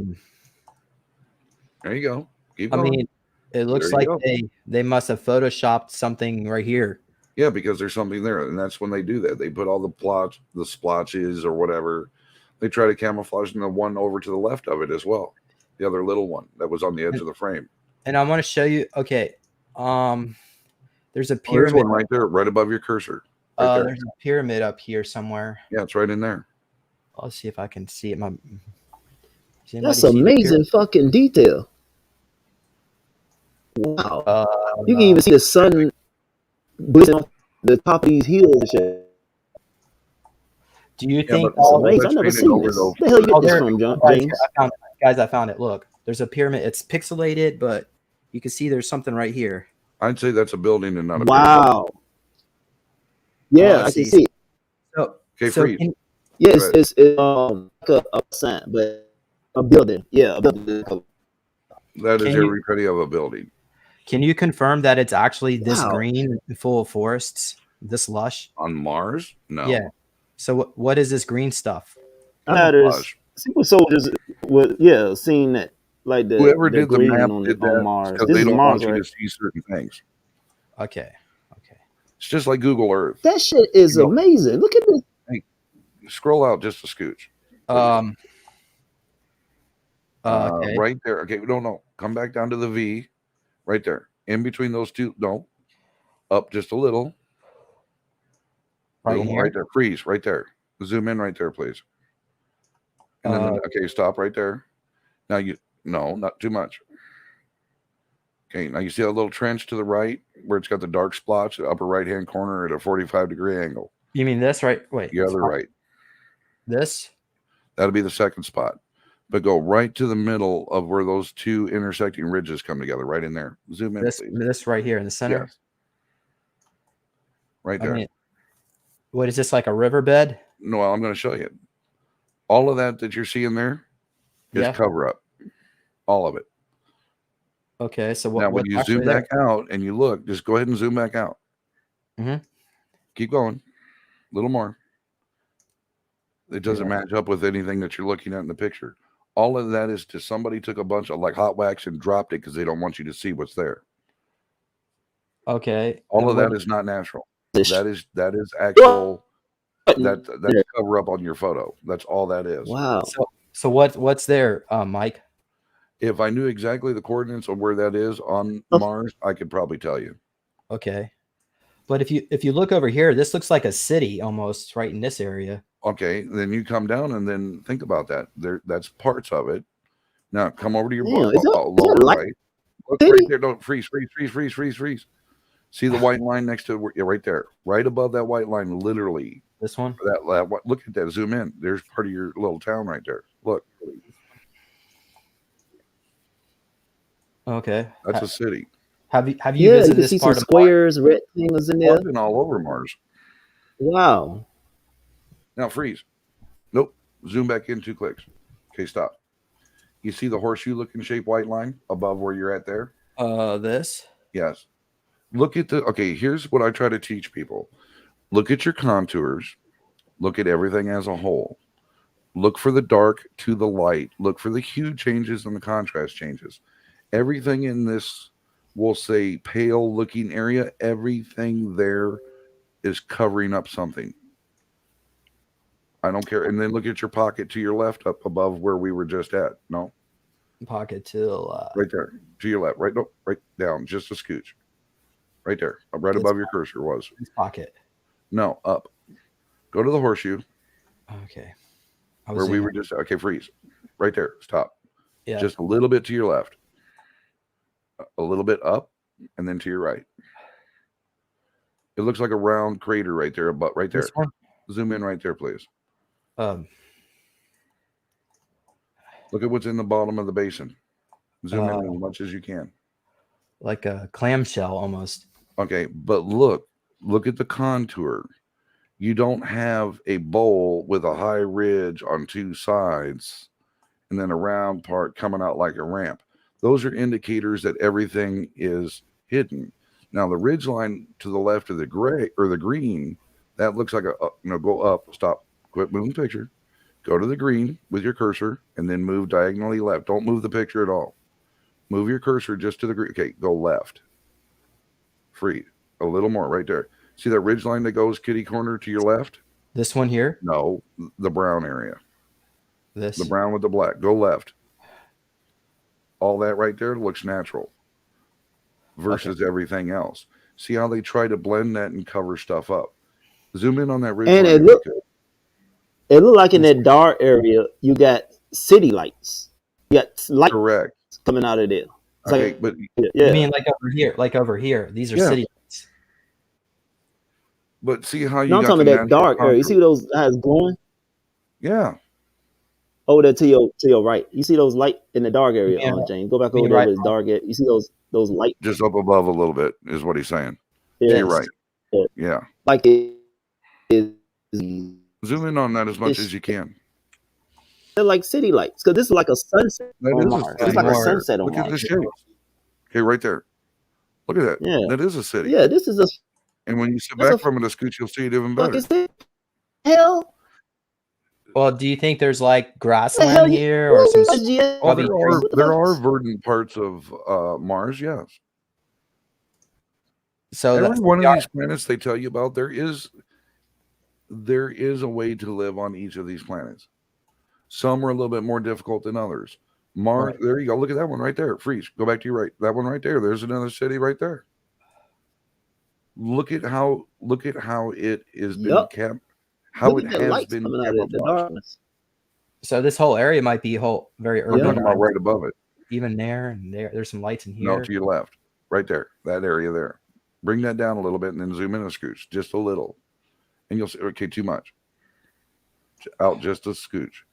you go. Keep I going. mean, it looks There you like go. they must have photoshopped something right here. Yeah, because there's something there, and that's when they do that. They put all the plots, the splotches or whatever. They try to camouflage the one over to the left of it as well. The other little one that was on the edge of the frame. And I want to show you. Okay, there's a There's pyramid. one right there, right above your cursor. Right there. There's a pyramid up here somewhere. Yeah, it's right in there. Let's see if I can see it. That's amazing fucking detail. Wow. You can even see the sun blitzing off the top of these hills and shit. Do you Yeah, think? but That's all amazing. that's I've never painted seen over this. those- Where the hell you get this there- from, James? Guys, I found it. Look, there's a pyramid. It's pixelated, but you can see there's something right here. I'd say that's a building and not a pyramid. Wow. Yeah, let's I can see. see it. So, Okay, so freeze. Yes, Right. it's like a sign, but a building. Yeah, a building. That is Can you- every penny of a building. can you confirm that it's actually this Wow. green, full of forests, this lush? On Mars? No. Yeah. So what is this green stuff? Matters Camouflage. super soldiers were seeing that like Whoever the did the map grading did on that Mars. because This they is don't Mars, want you right? to see certain things. Okay. It's just like Google Earth. That shit is You know, amazing. Look at this. scroll out just a scooch. Okay. Right there. Okay, no. Come back down to the V. Right there. In between those two. No. Up just a little. Right here. Right there. Freeze. Right there. Zoom in right there, please. And then, okay, stop right there. Now no, not too much. Okay, now you see that little trench to the right where it's got the dark splotch, the upper right-hand corner at a 45-degree angle. You mean this, right? Wait. The other right. This? That'll be the second spot. But go right to the middle of where those two intersecting ridges come together, right in there. Zoom in, please. This right here in the center? Yes. Right there. I mean, what is this, like a riverbed? No, I'm going to show you. All of that you're seeing there is cover up. All of it. Okay, so now when you zoom back out and you look, just go ahead and zoom back out. Mm-hmm. Keep going. A little more. It doesn't match up with anything that you're looking at in the picture. All of that is to somebody took a bunch of like hot wax and dropped it because they don't want you to see what's there. Okay. All of that is not natural. That is actual. That's cover up on your photo. That's all that is. Wow. So what's there, Mike? If I knew exactly the coordinates of where that is on Mars, I could probably tell you. Okay. But if you look over here, this looks like a city almost right in this area. Okay, then you come down and then think about that. That's parts of it. Now come over to your lower right. Look right there. Don't freeze. See the white line next to right there, right above that white line, literally. This one. Look at that. Zoom in. There's part of your little town right there. Look. Okay. That's a city. Have you visited you this see part some of squares, rectangles in there? I've been all over Mars. Wow. Now freeze. Nope. Zoom back in 2 clicks. Okay, stop. You see the horseshoe-looking shape white line above where you're at there? This? Yes. Look at here's what I try to teach people. Look at your contours. Look at everything as a whole. Look for the dark to the light. Look for the hue changes and the contrast changes. Everything in this, we'll say, pale-looking area, everything there is covering up something. I don't care. And then look at your pocket to your left up above where we were just at. No? Pocket to right there. To your left. Right down. Just a scooch. Right there. Right above your cursor was. Pocket. No, up. Go to the horseshoe. Okay. Where we were just. Okay, freeze. Right there. Stop. Yeah. Just a little bit to your left. A little bit up. And then to your right. It looks like a round crater right there. But right there. Zoom in right there, please. Look at what's in the bottom of the basin. Zoom in as much as you can. Like a clamshell almost. Okay, but look at the contour. You don't have a bowl with a high ridge on two sides and then a round part coming out like a ramp. Those are indicators that everything is hidden. Now the ridge line to the left of the gray or the green, that looks like go up, stop, quit moving the picture. Go to the green with your cursor and then move diagonally left. Don't move the picture at all. Move your cursor just to the green. Okay, go left. Free. A little more right there. See that ridge line that goes kitty corner to your left? This one here? No, the brown area. This? The brown with the black. Go left. All that right there looks natural versus everything else. See how they try to blend that and cover stuff up. Zoom in on that ridge line. And it looked like in that dark area, you got city lights. You got lights correct coming out of there. It's okay, but you mean like over here? These are city lights. But see how you I'm talking about that dark area. You see those eyes glowing? Yeah. Over there to your right. You see those light in the dark area, James. Go back over there where it's dark. You see those lights? Just up above a little bit is what he's saying. Yes. You're right. Yeah. Like it is. Zoom in on that as much as you can. They're like city lights because this is like a sunset on Mars. It's like a sunset on Mars. Look at the shape. Okay, right there. Look at that. Yeah. That is a city. Yeah, this is a. And when you sit back from it a scooch, you'll see it even better. Fuck is that? Hell. Well, do you think there's like What the hell grassland you- here or some? GS? Oh, Probably there are verdant parts of Mars, yes. So Every that's one of these planets they tell you about, there is a way to live on each of these planets. Some are a little bit more difficult than others. Mars, Right. there you go. Look at that one right there. Freeze. Go back to your right. That one right there. There's another city right there. Look at how it is been Yup. kept, how Look it at that has lights been coming out of the camouflaged. darkness. So this whole area might be very I'm urban. talking about right above it. Even there and there. There's some lights in here. No, to your left. Right there. That area there. Bring that down a little bit and then zoom in a scooch. Just a little. And you'll see, okay, too much. Out just a scooch.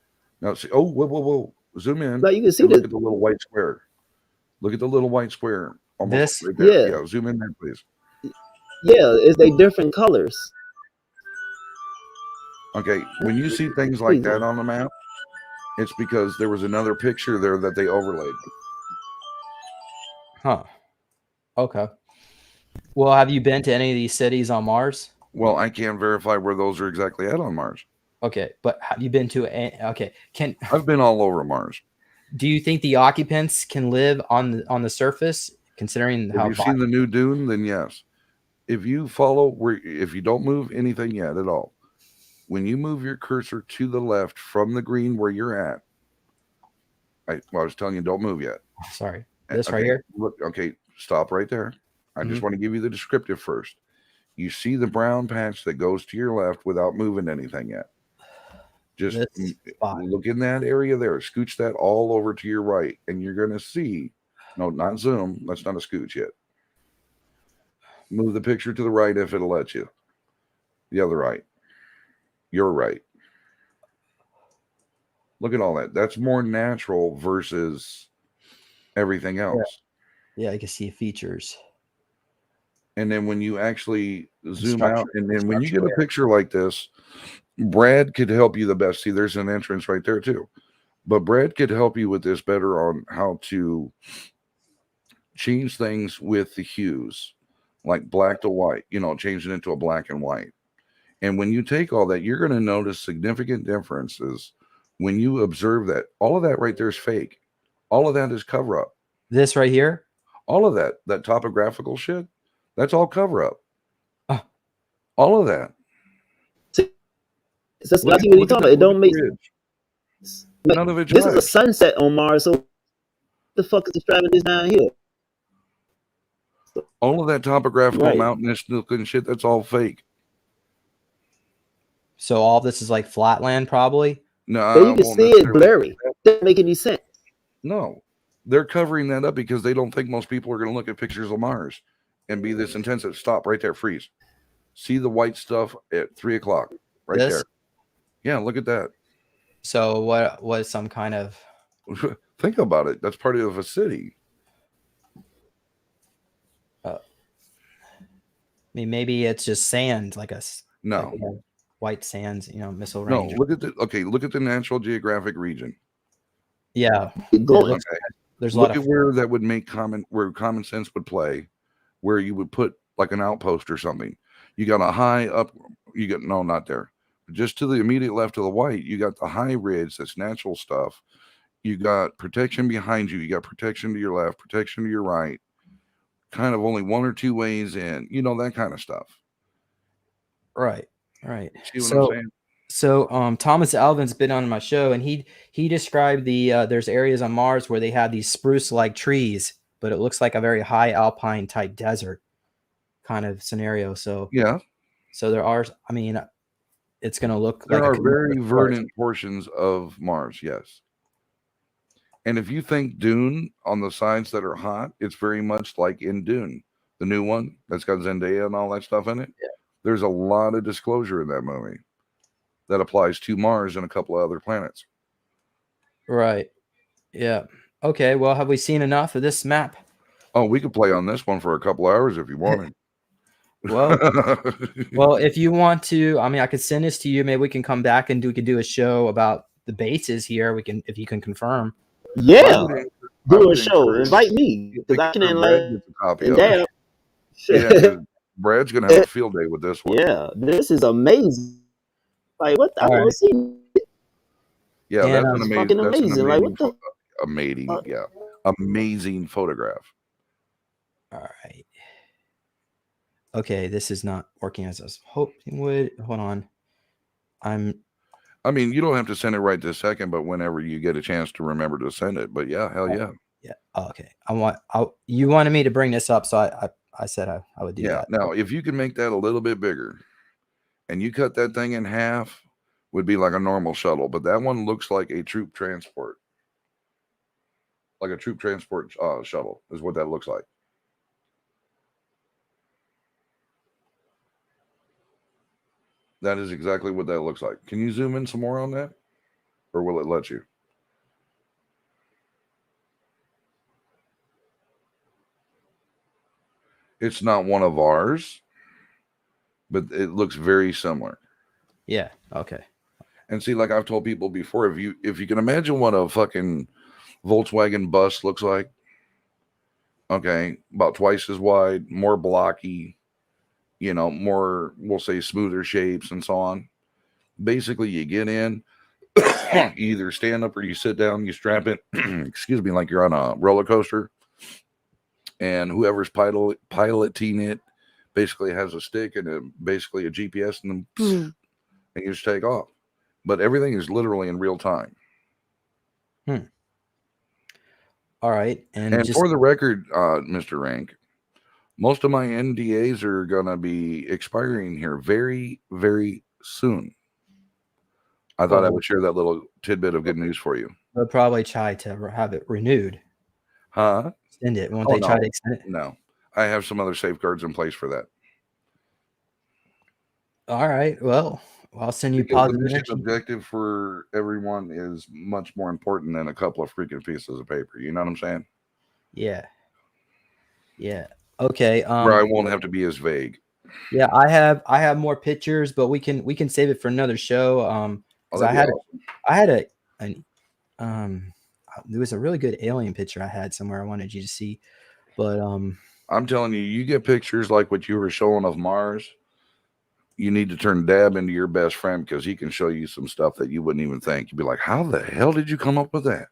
Now see, oh, whoa. Zoom in. Like you can see and look the at the little white square. Look at the little white square. Almost This? right there. Yeah. Yeah, zoom in there, please. is they different colors. Okay, when you see things like that on the map, it's because there was another picture there that they overlaid. Huh. Okay. Well, have you been to any of these cities on Mars? Well, I can't verify where those are exactly at on Mars. Okay, but have you been to okay, I've been all over Mars. do you think the occupants can live on the surface considering If how you've seen the new Dune, then yes. If you don't move anything yet at all, when you move your cursor to the left from the green where you're at, I was telling you don't move yet. Sorry. This okay, right here? Look, okay, stop right there. I just want to give you the descriptive first. You see the brown patch that goes to your left without moving anything yet. Just look in that area there. Scooch that all over to your right, and you're going to see. No, not zoom. That's not a scooch yet. Move the picture to the right if it'll let you. The other right. Your right. Look at all that. That's more natural versus everything else. Yeah, I can see features. And then when you actually zoom out, and then when you get a picture like this, Brad could help you the best. See, there's an entrance right there too. But Brad could help you with this better on how to change things with the hues, like black to white, change it into a black and white. And when you take all that, you're going to notice significant differences when you observe that. All of that right there is fake. All of that is cover up. This right here? All of that topographical shit, that's all cover up. All of that. That's what you're talking about. It don't make none of it. This is a sunset on Mars, so what the fuck is the extravagance down here? All of that topographical mountainous looking shit, that's all fake. So all this is like flatland, probably? No, so you can see it blurry. Doesn't make any sense. No, they're covering that up because they don't think most people are going to look at pictures of Mars and be this intensive. Stop right there, freeze. See the white stuff at 3 o'clock, right there. Yeah, look at that. So what was some kind of? Think about it. That's part of a city. I mean, maybe it's just sand, like white sands, missile range. No, look at the National Geographic region. Yeah, okay. There's a lot of where that would make where common sense would play, where you would put like an outpost or something. You got a high up. You got not there. Just to the immediate left of the white, you got the high ridge. That's natural stuff. You got protection behind you. You got protection to your left, protection to your right. Kind of only one or two ways in. That kind of stuff. Right. See what I'm saying? So Thomas Alvin's been on my show, and he described there's areas on Mars where they have these spruce-like trees, but it looks like a very high alpine type desert kind of scenario. So yeah. So there are. I mean, it's going to look. There are very verdant portions of Mars, yes. And if you think Dune on the sides that are hot, it's very much like in Dune, the new one that's got Zendaya and all that stuff in it. Yeah. There's a lot of disclosure in that movie that applies to Mars and a couple of other planets. Right. Yeah. Okay. Well, have we seen enough of this map? Oh, we could play on this one for a couple hours if you wanted. Well, if you want to, I mean, I could send this to you. Maybe we can come back and we could do a show about the bases here. If you can confirm. Yeah, do a show. Invite me because I can enlighten. Yeah, Brad's gonna have a field day with this one. Yeah, this is amazing. Like what? I never seen it. Yeah, And, that's um, an It's amazing. fucking That's an amazing. Like, what the? amazing. Fuck? Yeah, amazing photograph. all right. Okay, this is not working as I was hoping would. Hold on. I mean, you don't have to send it right this second, but whenever you get a chance to remember to send it. But yeah, hell yeah. Yeah. Oh, okay. You wanted me to bring this up, so I said I would do Yeah. that. Now, if you can make that a little bit bigger, and you cut that thing in half, would be like a normal shuttle, but that one looks like a troop transport. Like a troop transport shuttle is what that looks like. That is exactly what that looks like. Can you zoom in some more on that? Or will it let you? It's not one of ours, but it looks very similar. Yeah. Okay. And see, like I've told people before, if you can imagine what a fucking Volkswagen bus looks like, okay, about twice as wide, more blocky, more, we'll say, smoother shapes and so on. Basically, you get in, you either stand up or you sit down, you strap it, excuse me, like you're on a roller coaster, and whoever's piloting it basically has a stick and basically a GPS, and then and you just take off. But everything is literally in real time. All right. And just for the record, Mr. Rank, most of my NDAs are going to be expiring here very, very soon. I thought I would share that little tidbit of good news for you. they'll probably try to have it renewed. Huh? Extend it. Won't they try to extend it? No. I have some other safeguards in place for that. All right. Well, I'll send you Because positive the mission energy. objective for everyone is much more important than a couple of freaking pieces of paper. You know what I'm saying? Yeah. Yeah. Okay. Where I won't have to be as vague. Yeah, I have more pictures, but we can save it for another show. Because there was a really good alien picture I had somewhere I wanted you to see, but I'm telling you, you get pictures like what you were showing of Mars. You need to turn Dab into your best friend because he can show you some stuff that you wouldn't even think. You'd be like, "How the hell did you come up with that?"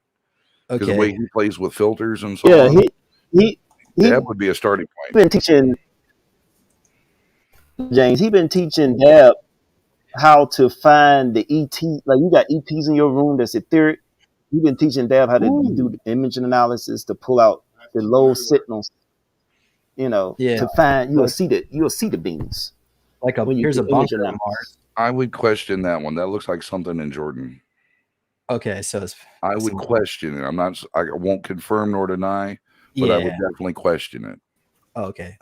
Because the way he plays with filters and so on. Dab would be a starting point. Been teaching James. He been teaching Dab how to find the ET. Like, you got ETs in your room that's etheric. You've been teaching Dab how to do the image analysis to pull out the low signals. To find you'll see the beams. Like here's a bunker on Mars. I would question that one. That looks like something in Jordan. Okay, so I would question it. I won't confirm nor deny, but I would definitely question it. Okay.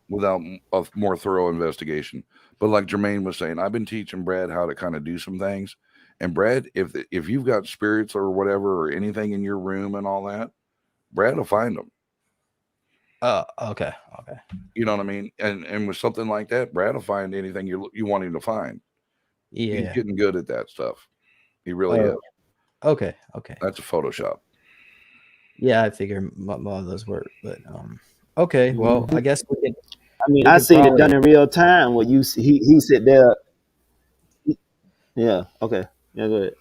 Without a more thorough investigation. But like Jermaine was saying, I've been teaching Brad how to kind of do some things. And Brad, if you've got spirits or whatever or anything in your room and all that, Brad will find them. Okay. You know what I mean? And with something like that, Brad will find anything you want him to find. Yeah. He's getting good at that stuff. He really is. Okay. That's a Photoshop. Yeah, I figure a lot of those work, but okay. Well, I guess we can. I mean, I seen it done in real time. Where he sit there. Yeah. Okay. Yeah. Go ahead.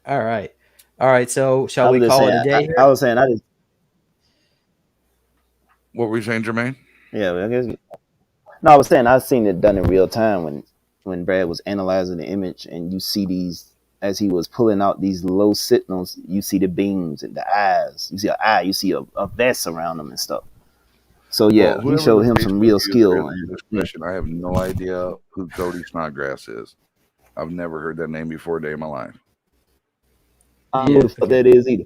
All right. So shall we call it a day? I was saying What were you saying, Jermaine? Yeah, I guess. No, I was saying I've seen it done in real time when Brad was analyzing the image, and you see these as he was pulling out these low signals. You see the beams and the eyes. You see an eye. You see a vest around them and stuff. So yeah, he showed him some real skill. I have no idea who Cody Snodgrass is. I've never heard that name before a day in my life. I don't know what that is either.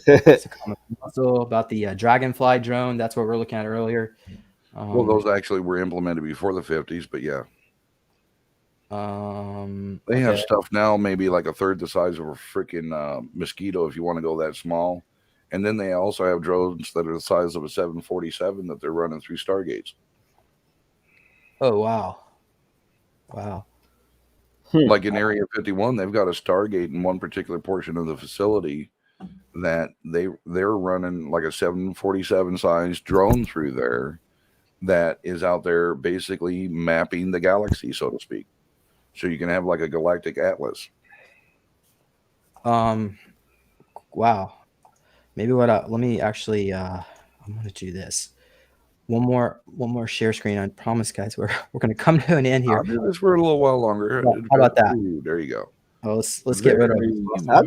It's a comment also about the Dragonfly drone. That's what we're looking at earlier. Well, those actually were implemented before the 50s, but yeah. They have stuff now, maybe like a third the size of a freaking mosquito if you want to go that small. And then they also have drones that are the size of a 747 that they're running through Stargates. Oh, wow. Like in Area 51, they've got a Stargate in one particular portion of the facility that they're running like a 747 size drone through there that is out there basically mapping the galaxy, so to speak. so you can have like a galactic atlas. Wow. Maybe let me actually I'm gonna do this. One more share screen. I promise, guys. We're gonna come to an end here. I'll do this for a little while longer. How about that? Ooh, there you go. Oh, let's get rid of it. I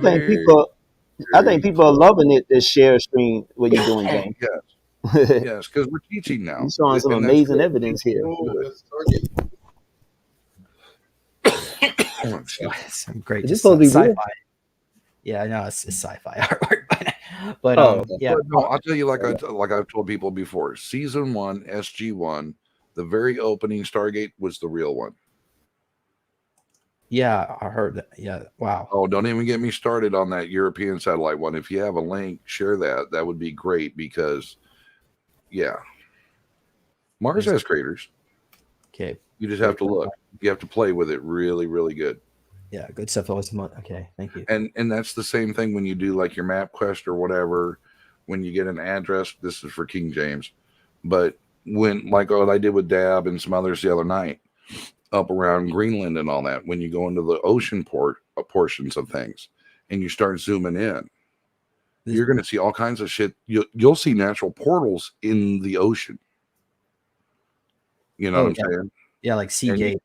think people are loving it. This share screen. What you doing, James? Yes, yes, because we're teaching now. You're showing some And that's amazing good. evidence here. Some great Is this just supposed to be sci-fi. real? Yeah, I know it's sci-fi artwork, but yeah. But no, I'll tell you, like I've told people before, season 1, SG1, the very opening Stargate was the real one. Yeah, I heard that. Yeah, wow. Oh, don't even get me started on that European satellite one. If you have a link, share that. That would be great because, yeah, Mars has craters. Okay. You just have to look. You have to play with it really, really good. Yeah, good stuff. Okay, thank you. And that's the same thing when you do like your map quest or whatever. When you get an address, this is for King James, but when like what I did with Dab and some others the other night, up around Greenland and all that, when you go into the ocean portions of things and you start zooming in, you're going to see all kinds of shit. You'll see natural portals in the ocean. You know what I'm saying? Yeah, like Seagate.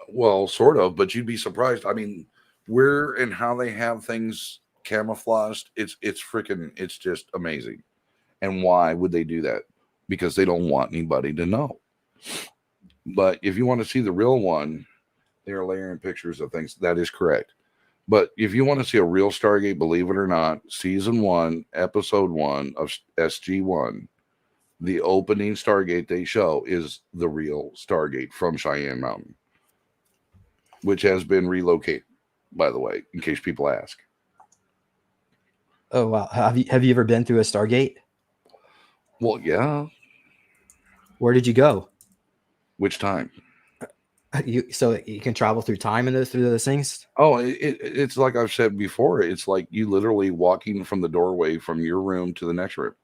Well, sort of, but you'd be surprised. I mean, where and how they have things camouflaged, it's just amazing. And why would they do that? Because they don't want anybody to know. But if you want to see the real one, they are layering pictures of things. That is correct. But if you want to see a real Stargate, believe it or not, season 1, episode 1 of SG1, the opening Stargate they show is the real Stargate from Cheyenne Mountain, which has been relocated, by the way, in case people ask. Oh wow, have you ever been through a Stargate? Well, yeah. Where did you go? Which time? So you can travel through time and through those things? Oh, it's like I've said before. It's like you literally walking from the doorway from your room to the next room.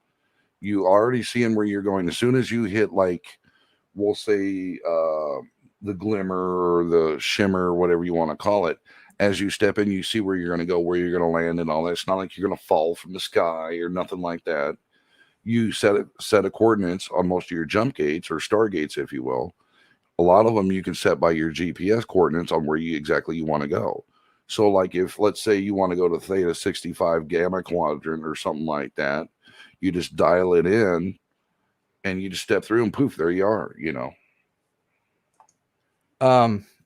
You already seeing where you're going. As soon as you hit, like, we'll say the glimmer or the shimmer, or whatever you want to call it, as you step in, you see where you're going to go, where you're going to land and all that. It's not like you're going to fall from the sky or nothing like that. You set of coordinates on most of your jump gates or stargates, if you will. A lot of them you can set by your GPS coordinates on where you want to go. So like if, let's say you want to go to Theta 65 Gamma Quadrant or something like that, you just dial it in and you just step through and poof, there you are, you know.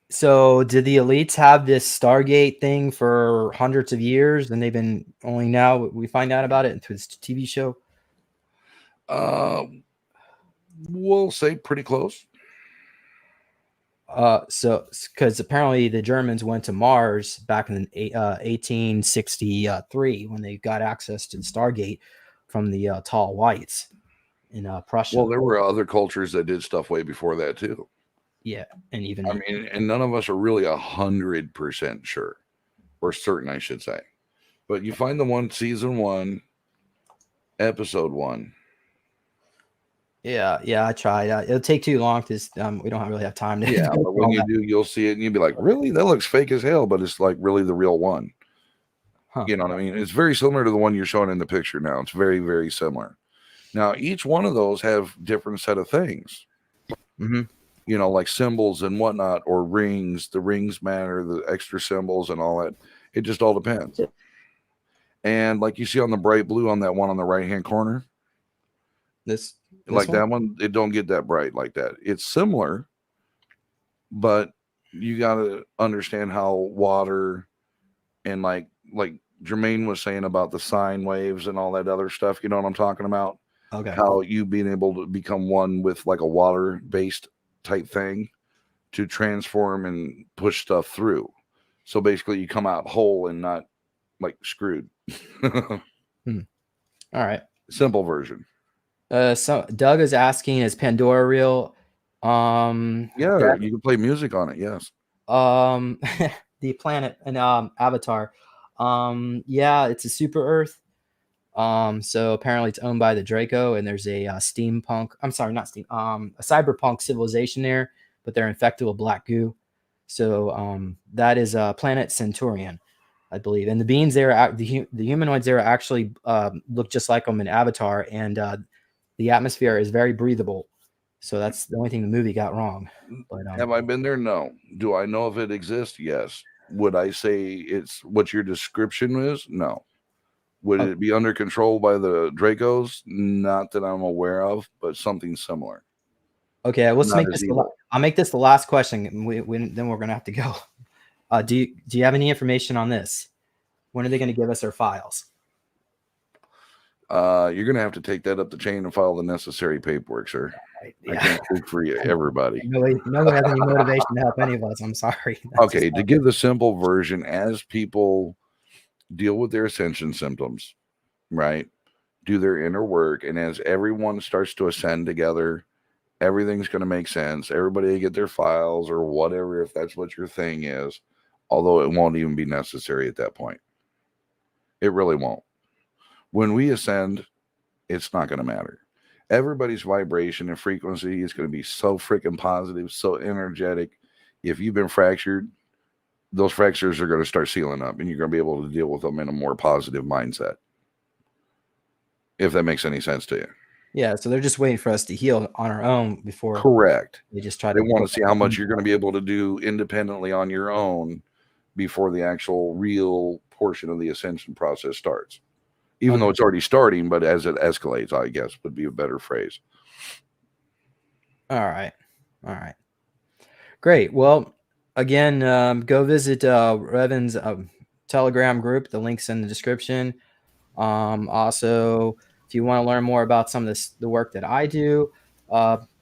So did the elites have this Stargate thing for hundreds of years and they've been only now we find out about it through this TV show? We'll say pretty close. So because apparently the Germans went to Mars back in 1863 when they got access to the Stargate from the Tall Whites in Prussia. Well, there were other cultures that did stuff way before that too. Yeah, and even I mean, and none of us are really 100% sure, or certain, I should say. But you find the one, season 1, episode 1. Yeah, I tried. It'll take too long because we don't really have time to. Yeah, but when you do, you'll see it and you'll be like, really? That looks fake as hell, but it's like really the real one. Huh. You know what I mean? It's very similar to the one you're showing in the picture now. It's very, very similar. Now, each one of those have different set of things. Mm-hmm. You know, like symbols and whatnot, or rings. The rings matter, the extra symbols and all that. It just all depends. And like you see on the bright blue on that one on the right-hand corner, This like one? that one, it don't get that bright like that. It's similar, but you got to understand how water and like Jermaine was saying about the sine waves and all that other stuff. You know what I'm talking about? Okay. How you being able to become one with like a water-based type thing to transform and push stuff through. So basically you come out whole and not like screwed. All right. Simple version. So Doug is asking, is Pandora real? Yeah, you can play music on it, yes. The planet and Avatar. Yeah, it's a super Earth. So apparently it's owned by the Draco, and there's a a cyberpunk civilization there, but they're infected with black goo. So that is planet Centaurian, I believe. And the beings there, the humanoids there actually look just like them in Avatar, and the atmosphere is very breathable. So that's the only thing the movie got wrong. But Have I been there? No. Do I know if it exists? Yes. Would I say it's what your description is? No. Would it be under control by the Dracos? Not that I'm aware of, but something similar. Okay, let's Not make as this. evil. I'll make this the last question. Then we're gonna have to go. Do you have any information on this? When are they going to give us our files? You're going to have to take that up the chain and file the necessary paperwork, sir. Yeah. I can't speak for everybody. No one has any motivation to help any of us. I'm sorry. Okay, to give the simple version, as people deal with their ascension symptoms, right, do their inner work, and as everyone starts to ascend together, everything's going to make sense. Everybody will get their files or whatever, if that's what your thing is, although it won't even be necessary at that point. It really won't. When we ascend, it's not going to matter. Everybody's vibration and frequency is going to be so freaking positive, so energetic. If you've been fractured, those fractures are going to start sealing up, and you're going to be able to deal with them in a more positive mindset. If that makes any sense to you. Yeah, so they're just waiting for us to heal on our own before. Correct. They just try. They want to see how much you're going to be able to do independently on your own before the actual real portion of the ascension process starts. Even though it's already starting, but as it escalates, I guess would be a better phrase. All right. Great. Well, again, go visit Revan's Telegram group. The link's in the description. Also, if you want to learn more about some of the work that I do,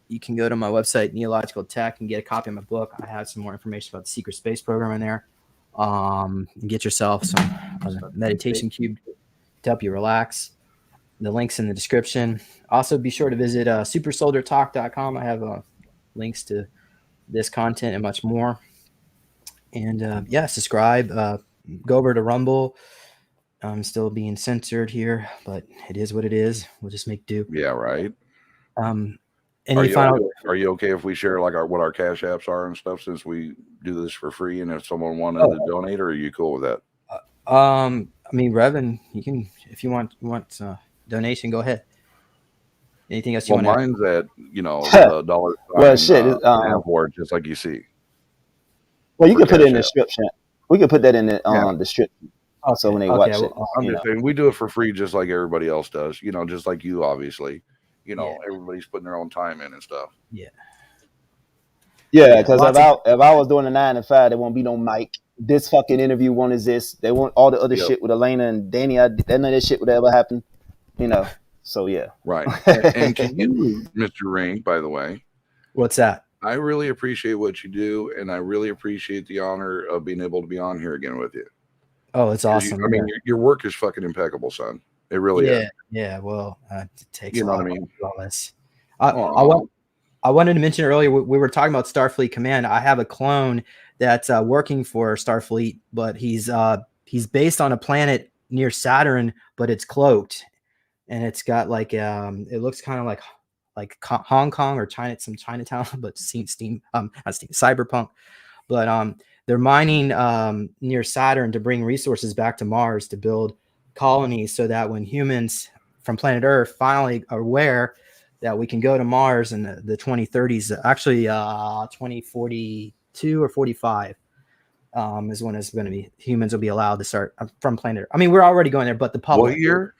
you can go to my website, Neological Tech, and get a copy of my book. I have some more information about the secret space program in there. And get yourself some meditation cube to help you relax. The link's in the description. Also, be sure to visit supersoldiertalk.com. I have links to this content and much more. And subscribe. Go over to Rumble. I'm still being censored here, but it is what it is. We'll just make do. Yeah, right. Any final? Are you okay if we share like what our cash apps are and stuff, since we do this for free? And if someone wanted to donate, or are you cool with that? I mean, Revan, you can, if you want donation, go ahead. Anything else you want? Mine's at $. Well, shit. Nav War, just like you see. Well, you can put it in the description. We can put that in the description. So when they watch it, I'm just saying we do it for free, just like everybody else does. Just like you, obviously. Everybody's putting their own time in and stuff. Yeah. Yeah, because if I was doing a 9 to 5, there won't be no mic. This fucking interview won't exist. They want all the other shit with Elena and Danny. None of that shit would ever happen. So yeah. Right. And can you, Mr. Rank, by the way? What's that? I really appreciate what you do, and I really appreciate the honor of being able to be on here again with you. Oh, it's awesome. Your work is fucking impeccable, son. It really is. Yeah. Well, it takes. You know what I mean? All this. I wanted to mention earlier, we were talking about Starfleet Command. I have a clone that's working for Starfleet, but he's based on a planet near Saturn, but it's cloaked, and it's got like it looks kind of like Hong Kong or some Chinatown, but cyberpunk. But they're mining near Saturn to bring resources back to Mars to build colonies, so that when humans from planet Earth finally are aware that we can go to Mars in the 2030s, actually 2042 or 45 is when it's going to be, humans will be allowed to start from planet Earth. I mean, we're already going there, but the public. What year?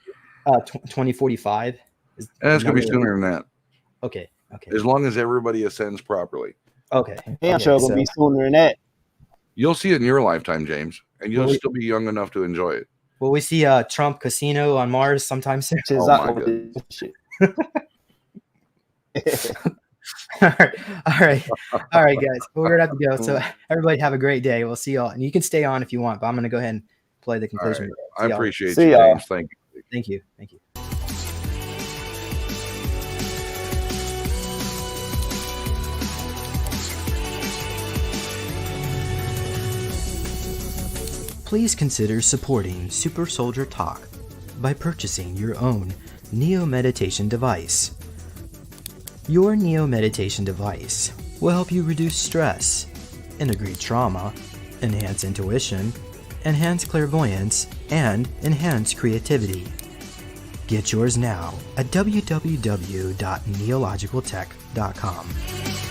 2045. It's going to be sooner than that. Okay. As long as everybody ascends properly. Okay. I'm sure it's going to be sooner than that. You'll see it in your lifetime, James, and you'll still be young enough to enjoy it. Will we see Trump Casino on Mars sometime soon? Oh my God. All right, guys. We're gonna have to go. So everybody have a great day. We'll see y'all, and you can stay on if you want, but I'm gonna go ahead and play the conclusion. Right. I appreciate you, James. Thank you. Thank you. Please consider supporting Super Soldier Talk by purchasing your own Neo Meditation device. Your Neo Meditation device will help you reduce stress, integrate trauma, enhance intuition, enhance clairvoyance, and enhance creativity. Get yours now at www.neologicaltech.com.